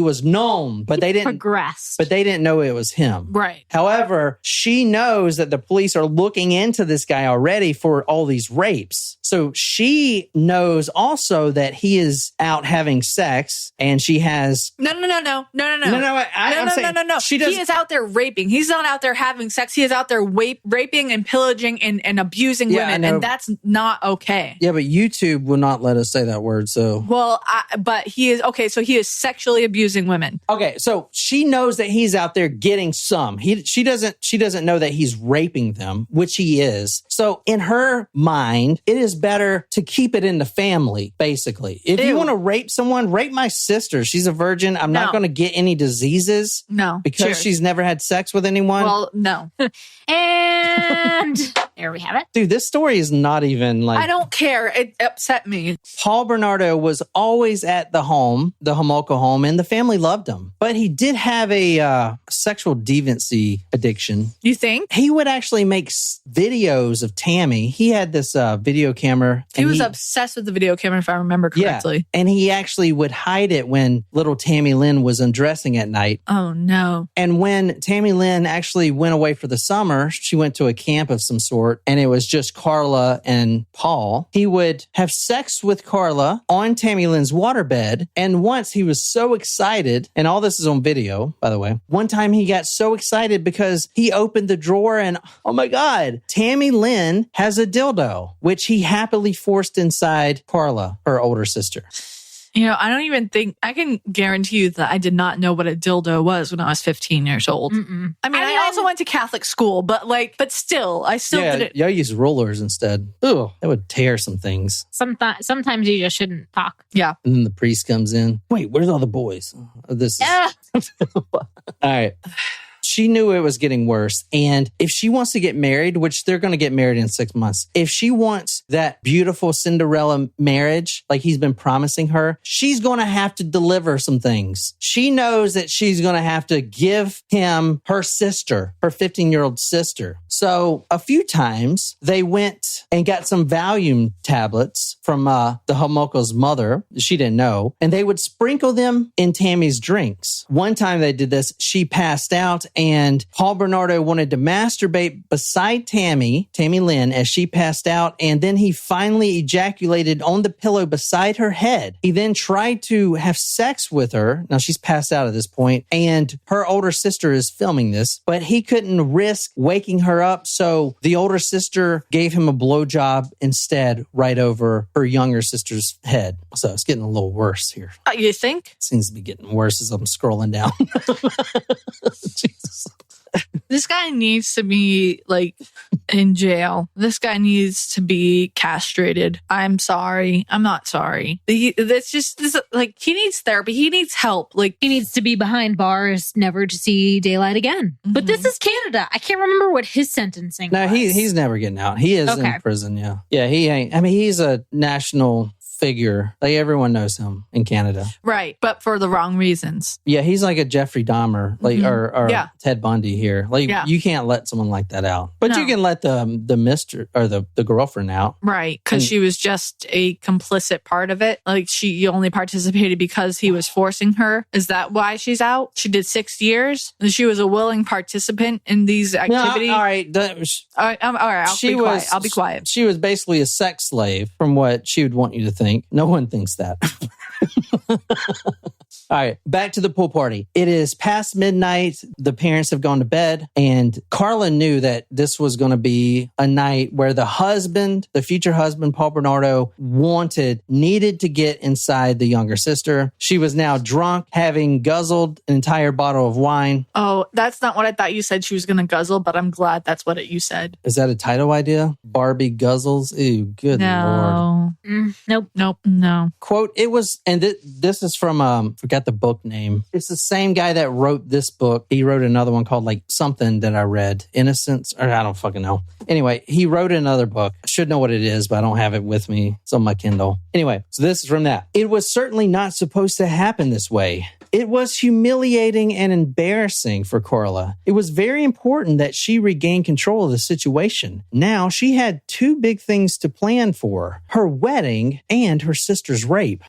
was known, but they didn't progress. But they didn't know it was him. Right. However, she knows that the police are looking into this guy already for all these rapes. So she knows also that he is out having sex, and she has No. She does. He is out there raping. He's not out there having sex. He is out there raping and pillaging and abusing women, and that's not okay. Yeah, but YouTube will not let us say that word. So but he is okay. So he is sexually abusing women. Okay, so she knows that he's out there getting some. She doesn't know that he's raping them, which he is. So in her mind, it is better to keep it in the family, basically. If you want to rape someone, rape my sister. She's a virgin. I'm not going to get any diseases. No. Because she's never had sex with anyone. Well, no. And there we have it. Dude, this story is not even like... I don't care. It upset me. Paul Bernardo was always at the Homolka home, and the family loved him. But he did have a sexual deviancy addiction. You think? He would actually make videos of Tammy. He had this video camera. He was obsessed with the video camera, if I remember correctly. Yeah, and he actually would hide it when little Tammy Lynn was undressing at night. Oh, no. And when Tammy Lynn actually went away for the summer, she went to a camp of some sort, and it was just Karla and Paul. He would have sex with Karla on Tammy Lynn's waterbed, and once he was so excited, and all this is on video, by the way. One time he got so excited because he opened the drawer and, oh my God, Tammy Lynn has a dildo, which he happily forced inside Karla, her older sister. I don't even think, I can guarantee you that I did not know what a dildo was when I was 15 years old. Mm-mm. I mean, I also went to Catholic school, but still, I still didn't. Yeah, I use rulers instead. Ugh, that would tear some things. Sometimes you just shouldn't talk. Yeah. And then the priest comes in. Wait, where's all the boys? All right. She knew it was getting worse. And if she wants to get married, which they're going to get married in 6 months, if she wants that beautiful Cinderella marriage, like he's been promising her, she's going to have to deliver some things. She knows that she's going to have to give him her sister, her 15-year-old sister. So a few times they went and got some Valium tablets from the Homolka's mother. She didn't know. And they would sprinkle them in Tammy's drinks. One time they did this, she passed out and Paul Bernardo wanted to masturbate beside Tammy Lynn, as she passed out. And then he finally ejaculated on the pillow beside her head. He then tried to have sex with her. Now she's passed out at this point, and her older sister is filming this, but he couldn't risk waking her up. So the older sister gave him a blowjob instead right over her younger sister's head. So it's getting a little worse here. You think? It seems to be getting worse as I'm scrolling down. Jesus. This guy needs to be like in jail. This guy needs to be castrated. I'm sorry. I'm not sorry. That's just like, he needs therapy. He needs help. Like, he needs to be behind bars, never to see daylight again. Mm-hmm. But this is Canada. I can't remember what his sentencing was. No, he's never getting out. He is in prison. Yeah. Yeah. He ain't. I mean, he's a national figure. Like, everyone knows him in Canada. Right. But for the wrong reasons. Yeah. He's like a Jeffrey Dahmer, like, or Ted Bundy here. Like, you can't let someone like that out. But you can let the mister or the girlfriend out. Right. Because she was just a complicit part of it. Like, she only participated because he was forcing her. Is that why she's out? She did 6 years. And she was a willing participant in these activities. No, all right. All right. I'll be quiet. She was basically a sex slave, from what she would want you to think. No one thinks that. All right, back to the pool party. It is past midnight. The parents have gone to bed, and Karla knew that this was going to be a night where the husband, the future husband, Paul Bernardo, needed to get inside the younger sister. She was now drunk, having guzzled an entire bottle of wine. Oh, that's not what I thought you said she was going to guzzle, but I'm glad that's what you said. Is that a title idea? Barbie guzzles? Ew, good Lord. Nope, no. Quote, it was, and this is from, forgot the book name. It's the same guy that wrote this book. He wrote another one called like something that I read, Innocence, or I don't fucking know. Anyway, he wrote another book. I should know what it is, but I don't have it with me. It's on my Kindle. Anyway, so this is from that. It was certainly not supposed to happen this way. It was humiliating and embarrassing for Karla. It was very important that she regain control of the situation. Now she had two big things to plan for: her wedding and her sister's rape.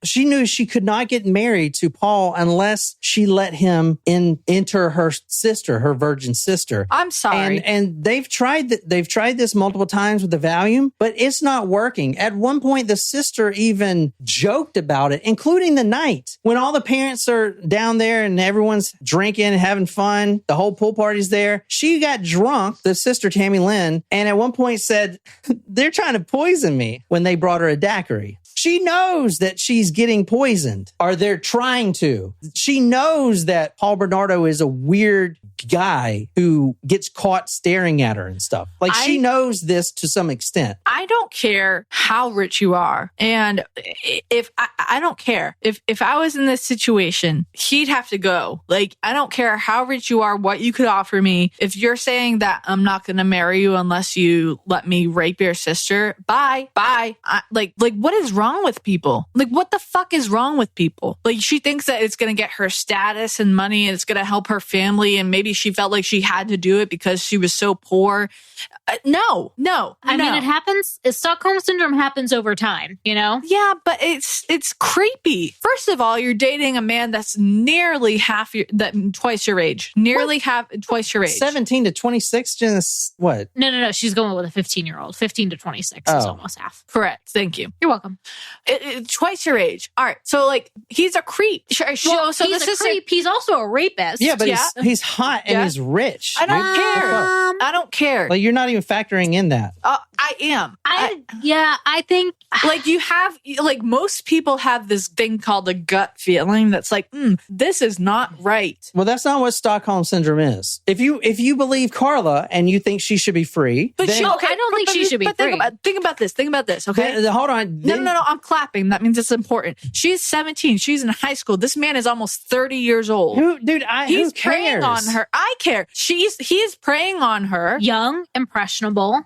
She knew she could not get married to Paul unless she let him enter her sister, her virgin sister. I'm sorry. And they've tried this multiple times with the Valium, but it's not working. At one point, the sister even joked about it, including the night when all the parents are down there and everyone's drinking and having fun. The whole pool party's there. She got drunk, the sister Tammy Lynn, and at one point said, "They're trying to poison me," when they brought her a daiquiri. She knows that she's getting poisoned, or they're trying to. She knows that Paul Bernardo is a weird guy who gets caught staring at her and stuff. Like, she knows this to some extent. I don't care how rich you are. And if I don't care. If I was in this situation, he'd have to go. Like, I don't care how rich you are, what you could offer me. If you're saying that I'm not going to marry you unless you let me rape your sister, bye. Like, what is wrong with people? Like, what the fuck is wrong with people? Like, she thinks that it's going to get her status and money, and it's going to help her family, and maybe she felt like she had to do it because she was so poor. No. I mean, it happens. Stockholm syndrome happens over time, you know? Yeah, but it's creepy. First of all, you're dating a man that's nearly twice your age. Twice your age. 17 to 26, just what? No. She's going with a 15-year-old. 15 to 26 is almost half. Correct. Thank you. You're welcome. Twice your age. All right. So, like, he's a creep. Well, so he's a creep. He's also a rapist. Yeah, but he's hot and he's rich. I don't care. I don't care. Like, you're not even factoring in that. I am. I think like you have, like most people have this thing called a gut feeling that's like, this is not right. Well, that's not what Stockholm Syndrome is. If you believe Karla and you think she should be free, but then, I don't think she should be free. Think about this. Okay. Hold on. No. I'm clapping. That means it's important. She's 17. She's in high school. This man is almost 30 years old. He's preying on her. I care. He is preying on her. Young, impressionable.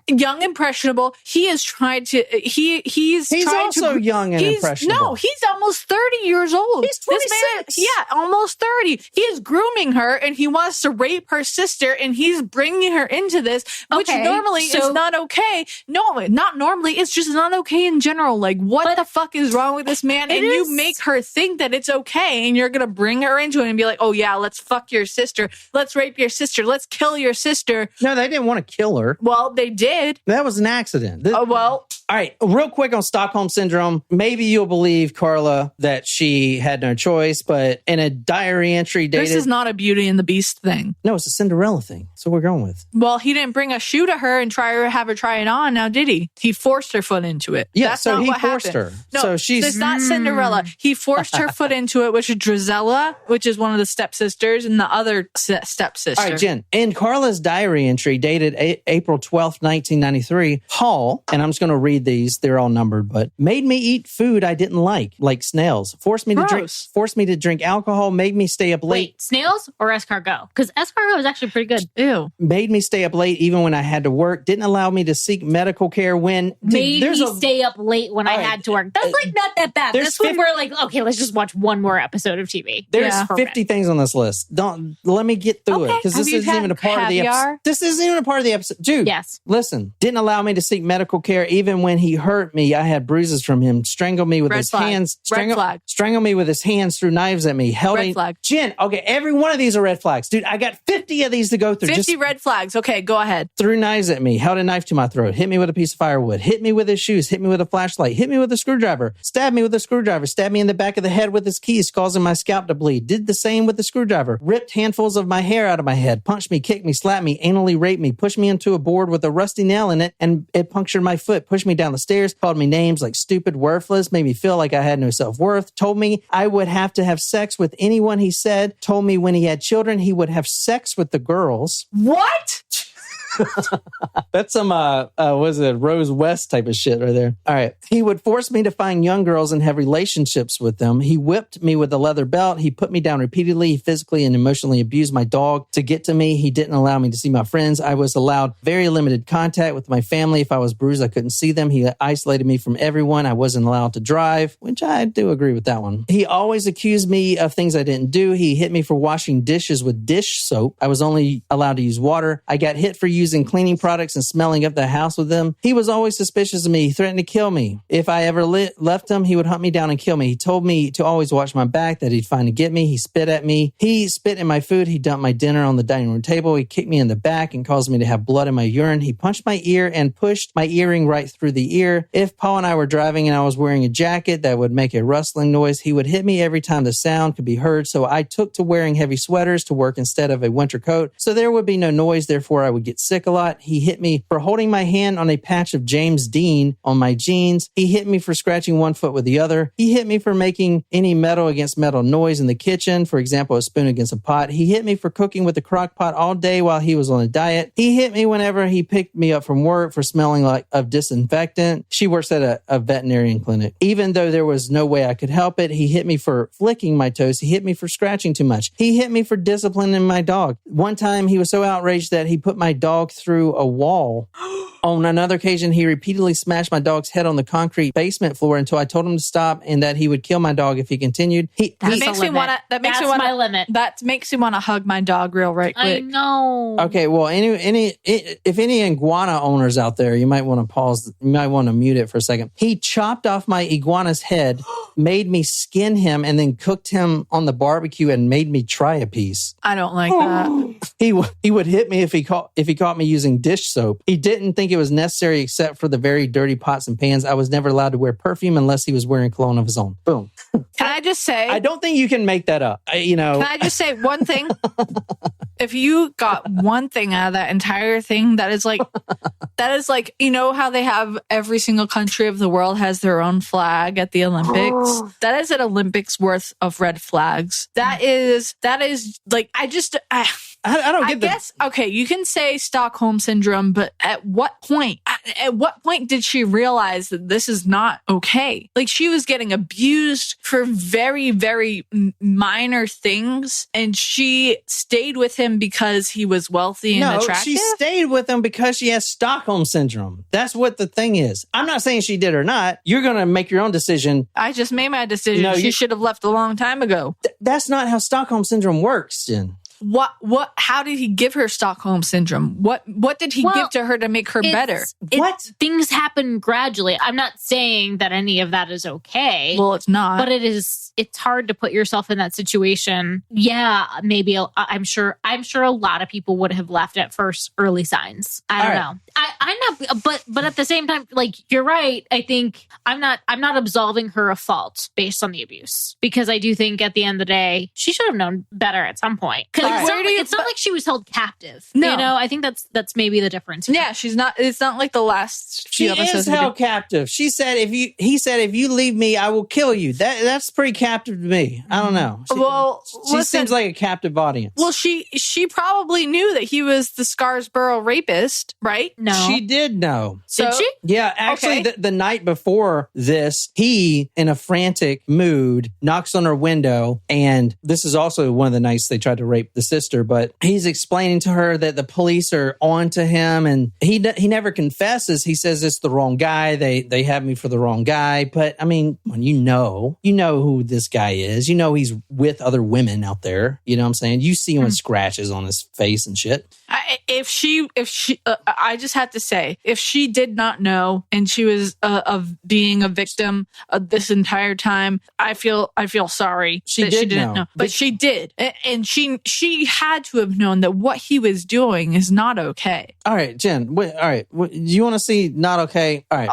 He is trying to. He's also young and impressionable. No, he's almost 30 years old. He's 26. Almost 30. He is grooming her, and he wants to rape her sister, and he's bringing her into this, which normally is not okay. No, not normally. It's just not okay in general. Like, what the fuck is wrong with this man? And you make her think that it's okay, and you're gonna bring her into it and be like, oh yeah, let's fuck your sister, let's rape your sister, let's kill your sister. No, they didn't want to kill her. Well, they did. That was an accident. Well. All right, real quick on Stockholm Syndrome. Maybe you'll believe Karla that she had no choice, but in a diary entry dated... This is not a Beauty and the Beast thing. No, it's a Cinderella thing. That's what we're going with. Well, he didn't bring a shoe to her and have her try it on, now did he? He forced her foot into it. Yeah, That's so not he what forced happened. her. No, so she's... it's not Cinderella. He forced her foot into it, which is Drizella, which is one of the stepsisters, and the other stepsister. All right, Jen. In Karla's diary entry dated April 12th, 1993, Paul, and I'm just going to read these, they're all numbered, but made me eat food I didn't like snails, forced me to drink alcohol, made me stay up late. Wait, snails or escargot? Because escargot is actually pretty good. Ew. Made me stay up late even when I had to work, didn't allow me to seek medical care when... stay up late when I had to work. That's like not that bad. That's when we're like, okay, let's just watch one more episode of TV. There's 50 things on this list. Let me get through it, because this isn't even a part of the episode. This isn't even a part of the episode. Dude, yes. Listen, didn't allow me to seek medical care even when he hurt me. I had bruises from him, strangled me with his hands. Strangled me with his hands, threw knives at me. Red flag. Jen, okay, every one of these are red flags. Dude, I got 50 of these to go through. 50 red flags. Okay, go ahead. Threw knives at me, held a knife to my throat, hit me with a piece of firewood, hit me with his shoes, hit me with a flashlight, hit me with a screwdriver, stabbed me with a screwdriver, stabbed me in the back of the head with his keys, causing my scalp to bleed, did the same with the screwdriver, ripped handfuls of my hair out of my head, punched me, kicked me, slapped me, anally raped me, pushed me into a board with a rusty nail in it, and it punctured my foot, pushed me down the stairs, called me names like stupid, worthless, made me feel like I had no self-worth, told me I would have to have sex with anyone he said, told me when he had children, he would have sex with the girls. What? That's some was it Rose West type of shit right there. All right. He would force me to find young girls and have relationships with them. He whipped me with a leather belt. He put me down repeatedly. He physically and emotionally abused my dog to get to me. He didn't allow me to see my friends. I was allowed very limited contact with my family. If I was bruised, I couldn't see them. He isolated me from everyone. I wasn't allowed to drive, which I do agree with that one. He always accused me of things I didn't do. He hit me for washing dishes with dish soap. I was only allowed to use water. I got hit for using cleaning products and smelling up the house with them. He was always suspicious of me. He threatened to kill me. If I ever left him, he would hunt me down and kill me. He told me to always watch my back, that he'd finally get me. He spit at me. He spit in my food. He dumped my dinner on the dining room table. He kicked me in the back and caused me to have blood in my urine. He punched my ear and pushed my earring right through the ear. If Paul and I were driving and I was wearing a jacket that would make a rustling noise, he would hit me every time the sound could be heard. So I took to wearing heavy sweaters to work instead of a winter coat. So there would be no noise. Therefore, I would get sick a lot. He hit me for holding my hand on a patch of James Dean on my jeans. He hit me for scratching one foot with the other. He hit me for making any metal against metal noise in the kitchen. For example, a spoon against a pot. He hit me for cooking with a crock pot all day while he was on a diet. He hit me whenever he picked me up from work for smelling like of disinfectant. She works at a veterinarian clinic. Even though there was no way I could help it, he hit me for flicking my toes. He hit me for scratching too much. He hit me for disciplining my dog. One time he was so outraged that he put my dog through a wall. On another occasion, he repeatedly smashed my dog's head on the concrete basement floor until I told him to stop and that he would kill my dog if he continued. That makes me want to hug my dog right quick. I know. Okay, well, if any iguana owners out there, you might want to pause. You might want to mute it for a second. He chopped off my iguana's head, made me skin him, and then cooked him on the barbecue and made me try a piece. I don't like that. He would hit me if he caught me using dish soap. He didn't think it was necessary except for the very dirty pots and pans. I was never allowed to wear perfume unless he was wearing cologne of his own. Boom. Can I just say? I don't think you can make that up. Can I just say one thing? If you got one thing out of that entire thing, that is like That is like, you know how they have every single country of the world has their own flag at the Olympics? That is an Olympics worth of red flags. That is like, I don't get guess, okay, you can say Stockholm syndrome, but at what point did she realize that this is not okay? Like, she was getting abused for very, very minor things, and she stayed with him because he was wealthy and attractive? She stayed with him because she has Stockholm syndrome. That's what the thing is. I'm not saying she did or not. You're going to make your own decision. I just made my decision. No, she should have left a long time ago. That's not how Stockholm syndrome works, Jen. How did he give her Stockholm syndrome? What did he give to her to make her better? Things happen gradually. I'm not saying that any of that is okay. Well, it's not. But it's hard to put yourself in that situation. Yeah, maybe I'm sure a lot of people would have left at first early signs. I don't know. I'm not, but at the same time, like, you're right. I think I'm not absolving her of fault based on the abuse, because I do think at the end of the day, she should have known better at some point. Because it's not like she was held captive. No. You know, I think that's maybe the difference here. Yeah, she's not. It's not like the last. She is held captive. He said, if you leave me, I will kill you. That's pretty captive to me. I don't know. She seems like a captive audience. Well, she probably knew that he was the Scarsborough rapist, right? No, she did know. Did she? Yeah, actually, the night before this, he, in a frantic mood, knocks on her window, and this is also one of the nights they tried to rape the sister, but he's explaining to her that the police are on to him, and he never confesses. He says it's the wrong guy. They have me for the wrong guy. But I mean, when you know who this guy is, you know he's with other women out there. You know what I'm saying? You see him with scratches on his face and shit. If she, I just have to say, if she did not know and she was of being a victim this entire time, I feel sorry. She didn't know, but she did, and she had to have known that what he was doing is not okay. All right, Jen. All right, you want to see not okay? All right.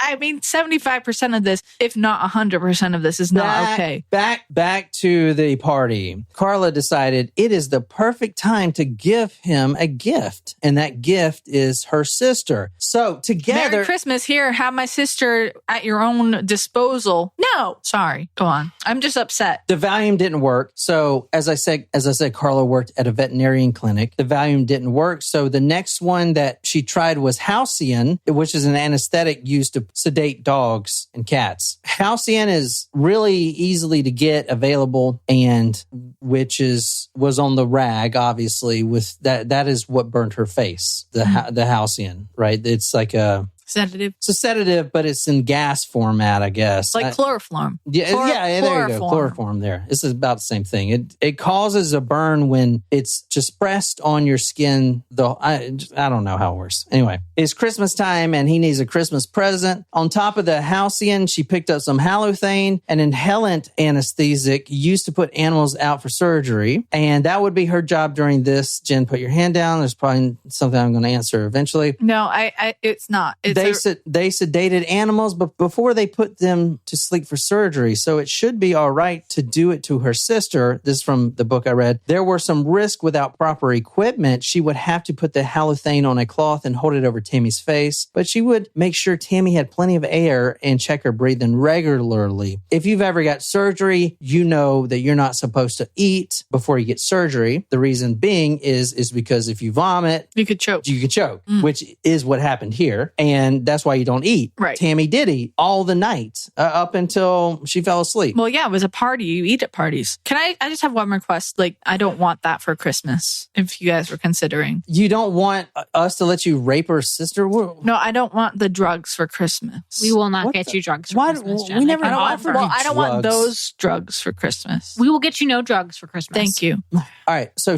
I mean, 75% of this, if not 100% of this, is not okay. Back to the party. Karla decided it is the perfect time to give him a gift, and that gift is her sister. So together, Merry Christmas. Here, have my sister at your own disposal. No, sorry. Go on. I'm just upset. The Valium didn't work. So as I said, Karla worked at a veterinarian clinic. The Valium didn't work. So the next one that she tried was Halcyon, which is an anesthetic used to sedate dogs and cats. Halcyon is really easily to get, available, and was on the rag, obviously, with that is what burned her face, the Halcyon, right? It's like a sedative. It's a sedative, but it's in gas format, I guess. Like chloroform. Yeah, there you go. Chloroform there. This is about the same thing. It causes a burn when it's just pressed on your skin. I don't know how it works. Anyway, it's Christmas time and he needs a Christmas present. On top of the Halcyon, she picked up some halothane, an inhalant anesthetic used to put animals out for surgery. And that would be her job during this. Jen, put your hand down. There's probably something I'm going to answer eventually. No, it's not. They sedated animals, but before they put them to sleep for surgery. So it should be all right to do it to her sister. This is from the book I read. There were some risks without proper equipment. She would have to put the halothane on a cloth and hold it over Tammy's face, but she would make sure Tammy had plenty of air and check her breathing regularly. If you've ever got surgery, you know that you're not supposed to eat before you get surgery. The reason being is because if you vomit, you could choke, which is what happened here. And that's why you don't eat. Right. Tammy did eat all the night up until she fell asleep. Well, yeah, it was a party. You eat at parties. Can I just have one request? Like, I don't want that for Christmas, if you guys were considering. You don't want us to let you rape her sister? No, I don't want the drugs for Christmas. We will not get you drugs for Christmas, Jen. We never offered you drugs. I don't want those drugs for Christmas. We will get you no drugs for Christmas. Thank you. All right. So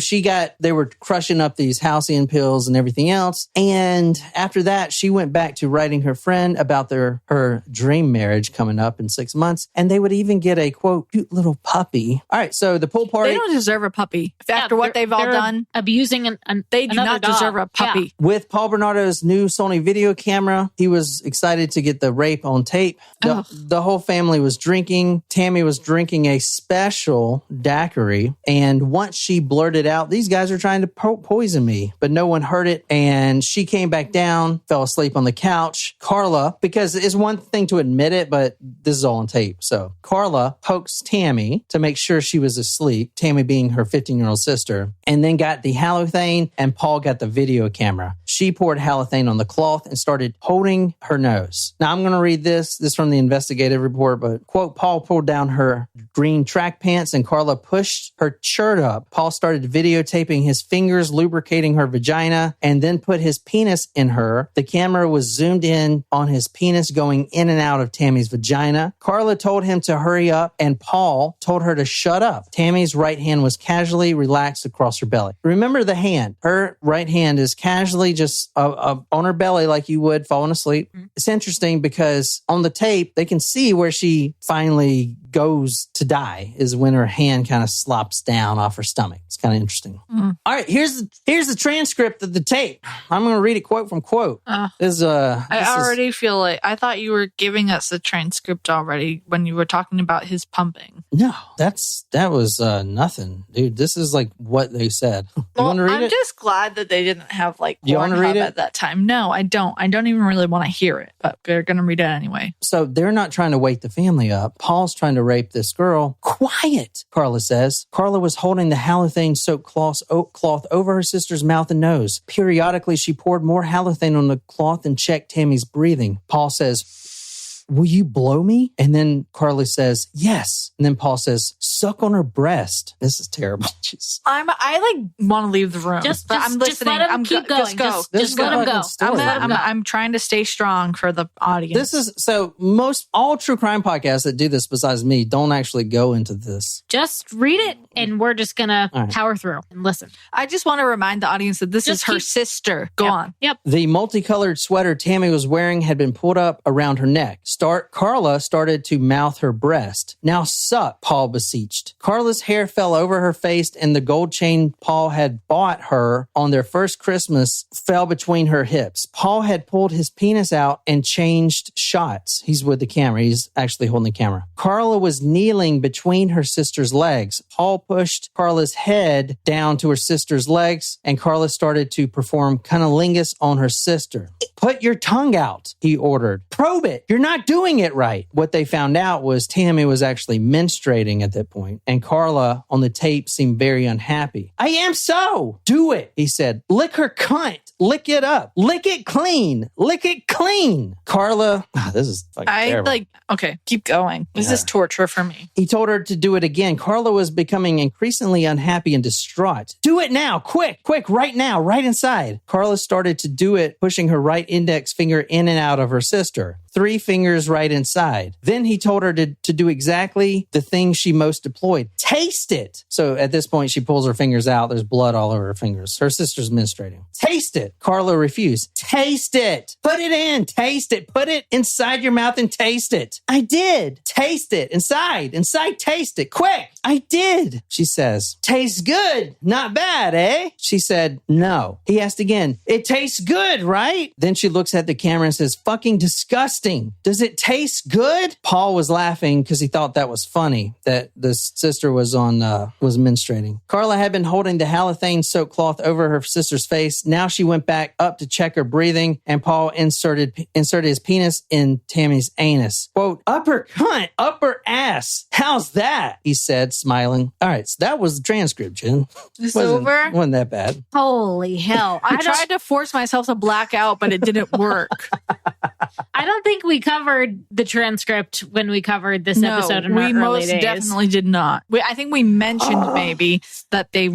they were crushing up these Halcyon pills and everything else. And after that, she went back to writing her friend about her dream marriage coming up in 6 months. And they would even get a, quote, cute little puppy. All right, so the pool party. They don't deserve a puppy. After what they've all done. Abusing they do not deserve a puppy. Yeah. With Paul Bernardo's new Sony video camera, he was excited to get the rape on tape. The whole family was drinking. Tammy was drinking a special daiquiri. And once she blurted out, these guys are trying to poison me. But no one heard it. And she came back down, fell asleep on the couch. Karla, because it's one thing to admit it, but this is all on tape. So Karla pokes Tammy to make sure she was asleep, Tammy being her 15-year-old sister, and then got the halothane, and Paul got the video camera. She poured halothane on the cloth and started holding her nose. Now, I'm going to read this. This is from the investigative report, but, quote, Paul pulled down her green track pants and Karla pushed her shirt up. Paul started videotaping his fingers, lubricating her vagina, and then put his penis in her. The camera was zoomed in on his penis going in and out of Tammy's vagina. Karla told him to hurry up, and Paul told her to shut up. Tammy's right hand was casually relaxed across her belly. Remember the hand. Her right hand is casually just on her belly like you would falling asleep. It's interesting because on the tape, they can see where she finally goes to die is when her hand kind of slops down off her stomach. It's kind of interesting. All right, here's the transcript of the tape. I'm going to read it quote from quote. I already feel like I thought you were giving us the transcript already when you were talking about his pumping. No, that was nothing, dude. This is like what they said. You want to read it? I'm just glad that they didn't have like You want to read it at that time. No, I don't. I don't even really want to hear it, but they're going to read it anyway. So they're not trying to wake the family up. Paul's trying to rape this girl. Quiet, Karla says. Karla was holding the halothane-soaked cloth over her sister's mouth and nose. Periodically, she poured more halothane on the cloth and checked Tammy's breathing. Paul says, "Will you blow me?" And then Karla says, "Yes." And then Paul says, "Suck on her breast." This is terrible. I want to leave the room. I'm listening. Let him keep going. Just let him go. I'm trying to stay strong for the audience. This is so all true crime podcasts that do this besides me don't actually go into this. Just read it and we're just going to power through and listen. I just want to remind the audience that this is her sister. Go on. Yep. The multicolored sweater Tammy was wearing had been pulled up around her neck. Karla started to mouth her breast. "Now suck," Paul beseeched. Karla's hair fell over her face and the gold chain Paul had bought her on their first Christmas fell between her hips. Paul had pulled his penis out and changed shots. He's with the camera. He's actually holding the camera. Karla was kneeling between her sister's legs. Paul pushed Karla's head down to her sister's legs and Karla started to perform cunnilingus on her sister. "Put your tongue out," he ordered. "Probe it. You're not doing it right." What they found out was Tammy was actually menstruating at that point, and Karla on the tape seemed very unhappy. "I am so." "Do it," he said. "Lick her cunt. Lick it up. Lick it clean. Lick it clean." Karla, this is fucking terrible. Okay, keep going. This is torture for me. He told her to do it again. Karla was becoming increasingly unhappy and distraught. "Do it now. Quick, right now, right inside." Karla started to do it, pushing her right index finger in and out of her sister. 3 fingers right inside. Then he told her to do exactly the thing she most deployed. Taste it. So at this point, she pulls her fingers out. There's blood all over her fingers. Her sister's menstruating. Taste it. Karla refused. Taste it. Put it in. Taste it. Put it inside your mouth and taste it. "I did. Taste it. Inside. Taste it. Quick." "I did," she says. "Tastes good. Not bad, eh?" She said, "No." He asked again. "It tastes good, right?" Then she looks at the camera and says, "Fucking disgusting. Does it taste good?" Paul was laughing because he thought that was funny that the sister was menstruating. Karla had been holding the halothane-soaked cloth over her sister's face. Now she went back up to check her breathing, and Paul inserted his penis in Tammy's anus. Quote, "Upper cunt, upper ass. How's that?" he said, smiling. All right, so that was the transcript, Jen. It's over? Wasn't that bad. Holy hell. I tried to force myself to black out, but it didn't work. I don't think think we covered the transcript when we covered this episode in our early most days. Definitely did not. I think we mentioned maybe that they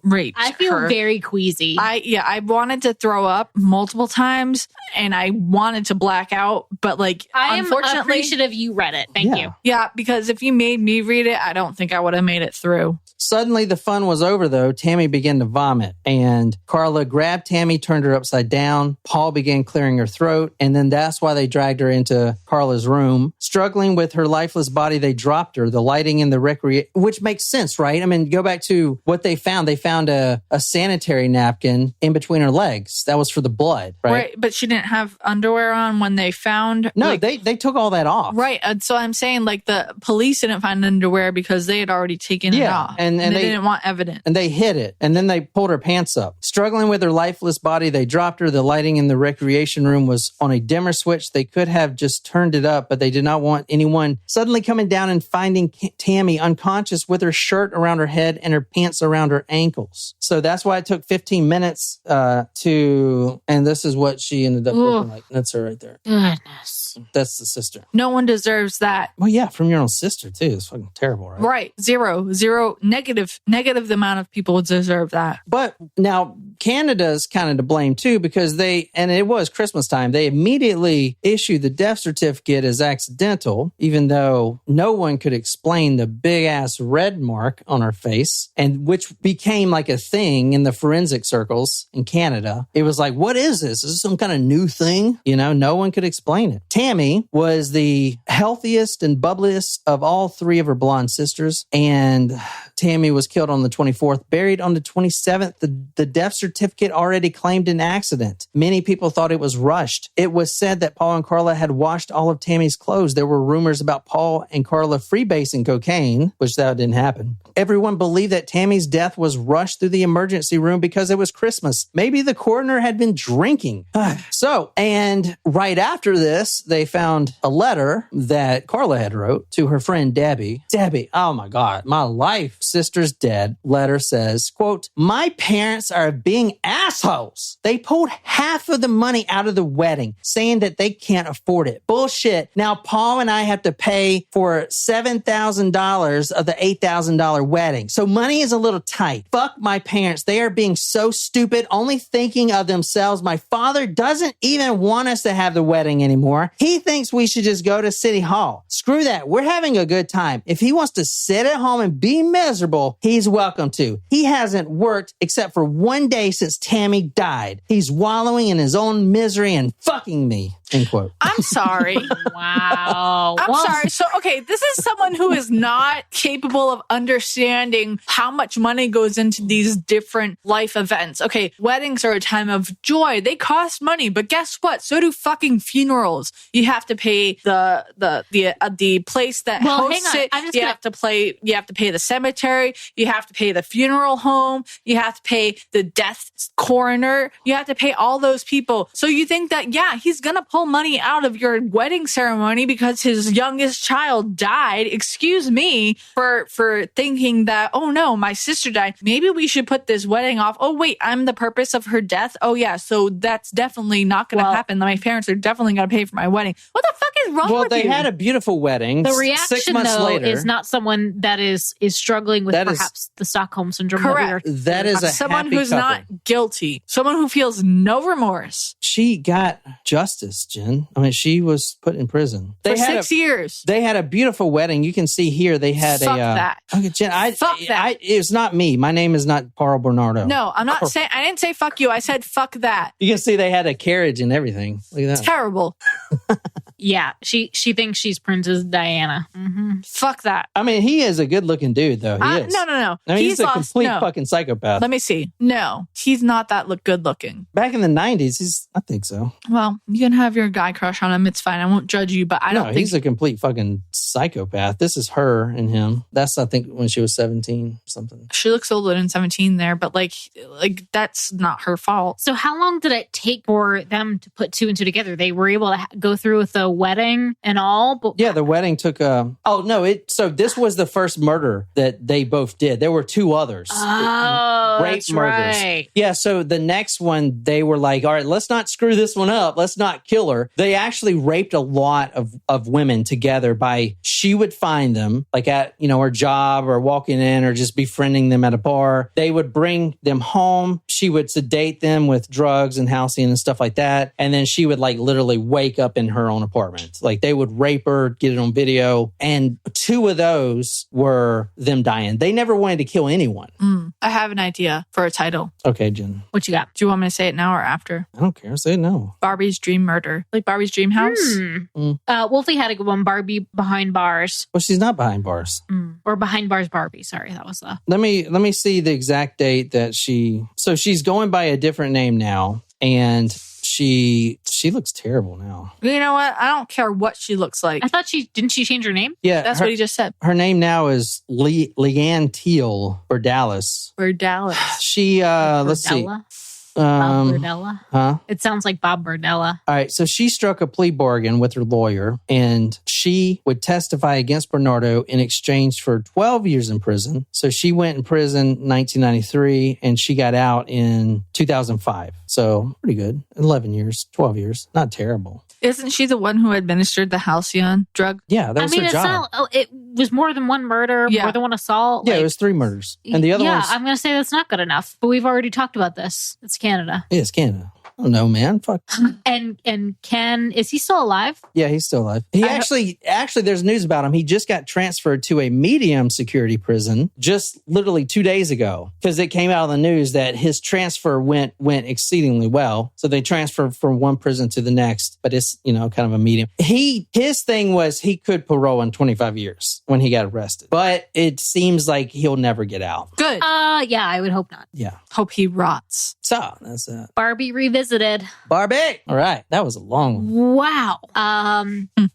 raped I feel her. very queasy. I wanted to throw up multiple times and I wanted to black out, but like I am unfortunately appreciative you read it. Thank you. Yeah, because if you made me read it, I don't think I would have made it through. Suddenly, the fun was over, though. Tammy began to vomit, and Karla grabbed Tammy, turned her upside down. Paul began clearing her throat, and then that's why they dragged her into Karla's room. Struggling with her lifeless body, they dropped her. The lighting in the which makes sense, right? I mean, go back to what they found. They found a sanitary napkin in between her legs. That was for the blood, right? But she didn't have underwear on when they found... No, they took all that off. Right, so I'm saying, like, the police didn't find underwear because they had already taken it off. And they didn't want evidence. And they hid it. And then they pulled her pants up. Struggling with her lifeless body, they dropped her. The lighting in the recreation room was on a dimmer switch. They could have just turned it up, but they did not want anyone suddenly coming down and finding Tammy unconscious with her shirt around her head and her pants around her ankles. So that's why it took 15 minutes and this is what she ended up looking like. That's her right there. Goodness. That's the sister. No one deserves that. Well, yeah, from your own sister, too. It's fucking terrible, right? Right. Zero. Negative the amount of people would deserve that. But now Canada's kind of to blame, too, because and it was Christmas time, they immediately issued the death certificate as accidental, even though no one could explain the big-ass red mark on her face, and which became like a thing in the forensic circles in Canada. It was like, what is this? Is this some kind of new thing? You know, no one could explain it. Tammy was the healthiest and bubbliest of all three of her blonde sisters, and Tammy was killed on the 24th, buried on the 27th. The death certificate already claimed an accident. Many people thought it was rushed. It was said that Paul and Karla had washed all of Tammy's clothes. There were rumors about Paul and Karla freebasing cocaine, which that didn't happen. Everyone believed that Tammy's death was rushed through the emergency room because it was Christmas. Maybe the coroner had been drinking. And right after this, they found a letter that Karla had wrote to her friend Debbie. Debbie, oh my God, my life sister's dead. Letter says, quote, my parents are being assholes. They pulled half of the money out of the wedding, saying that they can't afford it. Bullshit. Now Paul and I have to pay for $7,000 of the $8,000 wedding. So money is a little tight. Fuck my parents. They are being so stupid, only thinking of themselves. My father doesn't even want us to have the wedding anymore. He thinks we should just go to City Hall. Screw that. We're having a good time. If he wants to sit at home and be miserable, he's welcome to. He hasn't worked except for one day since Tammy died. He's wallowing in his own misery and fucking me. End quote. I'm sorry. Wow. I'm sorry. So, okay, this is someone who is not capable of understanding how much money goes into these different life events. Okay, weddings are a time of joy. They cost money, but guess what? So do fucking funerals. You have to pay the place that hosts it. You have to pay the cemetery. You have to pay the funeral home. You have to pay the death coroner. You have to pay all those people. So you think that, yeah, he's going to pull money out of your wedding ceremony because his youngest child died. Excuse me for thinking that, oh no, my sister died. Maybe we should put this wedding off. Oh wait, I'm the purpose of her death. Oh yeah, so that's definitely not going to happen. My parents are definitely going to pay for my wedding. What the fuck is wrong with you? Well, they had a beautiful wedding. The reaction, 6 months though, later, is not someone that is struggling with perhaps the Stockholm syndrome. Correct. That is someone happy who's couple. not guilty. Someone who feels no remorse. She got justice, Jen. I mean, she was put in prison. For 6 years. They had a beautiful wedding. You can see here they had Fuck that. Okay, Jen, Fuck that. It's not me. My name is not Paul Bernardo. No, I'm not saying. I didn't say fuck you. I said fuck that. You can see they had a carriage and everything. Look at that. Terrible. Yeah, she thinks she's Princess Diana. Mm-hmm. Fuck that. I mean, he is a good-looking dude, though. He is. No. I mean, he's a complete fucking psychopath. Let me see. No, he's not that good looking. Back in the 90s, I think so. Well, you can have your guy crush on him. It's fine. I won't judge you, but I don't think he's a complete fucking psychopath. This is her and him. That's, I think, when she was 17 or something. She looks older than 17 there, but like that's not her fault. So how long did it take for them to put two and two together? They were able to go through with the wedding and all. But Yeah, the wedding took so this was the first murder that they both did. There were two others. Oh, Rape that's murders. right. Yeah, so the next one, they were like, all right, let's not screw this one up. Let's not kill her. They actually raped a lot of women together she would find them like at, her job or walking in or just befriending them at a bar. They would bring them home. She would sedate them with drugs and housing and stuff like that. And then she would like literally wake up in her own apartment. Like they would rape her, get it on video. And two of those were them dying. They never wanted to kill anyone. I have an idea for a title. Okay, Jen. What you got? Do you want me to say it now or after? I don't care. Say no. Barbie's Dream Murder. Like Barbie's Dream House? Wolfie had a good one. Barbie Behind Bars. Well, she's not behind bars. Or Behind Bars Barbie. Sorry, that was the... Let me see the exact date that so she's going by a different name now, and she looks terrible now. You know what? I don't care what she looks like. I thought didn't she change her name? Yeah, That's what he just said. Her name now is Leanne Teal Bordalis. Bordalis. She let's see. Bob Burdella? Huh? It sounds like Bob Burdella. All right. So she struck a plea bargain with her lawyer, and she would testify against Bernardo in exchange for 12 years in prison. So she went in prison in 1993, and she got out in 2005. So pretty good. 11 years, 12 years. Not terrible. Isn't she the one who administered the halcyon drug? Yeah, that was her job. It was more than one murder, more than one assault. Yeah, it was 3 murders. And the other ones... I'm going to say that's not good enough. But we've already talked about this. It's Canada. Yeah, it's Canada. I don't know, man. Fuck. And Ken, is he still alive? Yeah, he's still alive. He actually, there's news about him. He just got transferred to a medium security prison just literally 2 days ago because it came out of the news that his transfer went exceedingly well. So they transferred from one prison to the next, but it's, kind of a medium. His thing was he could parole in 25 years when he got arrested, but it seems like he'll never get out. Good. Yeah, I would hope not. Yeah. Hope he rots. So that's it. Barbie Revisited. Barbie. All right. That was a long one. Wow.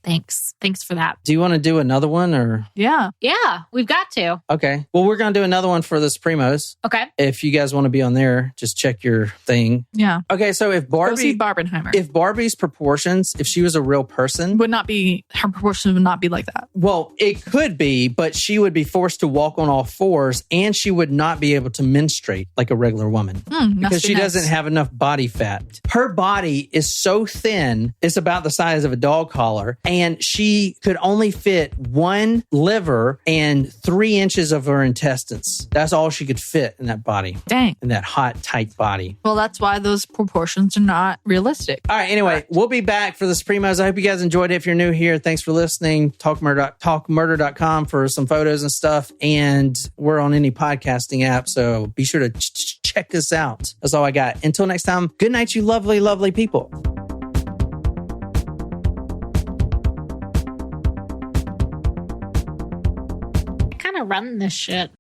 Thanks. Thanks for that. Do you want to do another one or? Yeah. Yeah, we've got to. Okay. Well, we're going to do another one for the Supremos. Okay. If you guys want to be on there, just check your thing. Yeah. Okay. So if Go see Barbenheimer. If Barbie's proportions, if she was a real person, her proportions would not be like that. Well, it could be, but she would be forced to walk on all fours and she would not be able to menstruate like a regular woman because she doesn't have enough body fat. Her body is so thin, it's about the size of a dog collar, and she could only fit one liver and 3 inches of her intestines. That's all she could fit in that body. Dang. In that hot, tight body. Well, that's why those proportions are not realistic. All right. Anyway, we'll be back for the Supremos. I hope you guys enjoyed it. If you're new here, thanks for listening. Talkmurder.com for some photos and stuff. And we're on any podcasting app, so be sure to check us out. That's all I got. Until next time, good night, you lovely, lovely people. Kind of run this shit.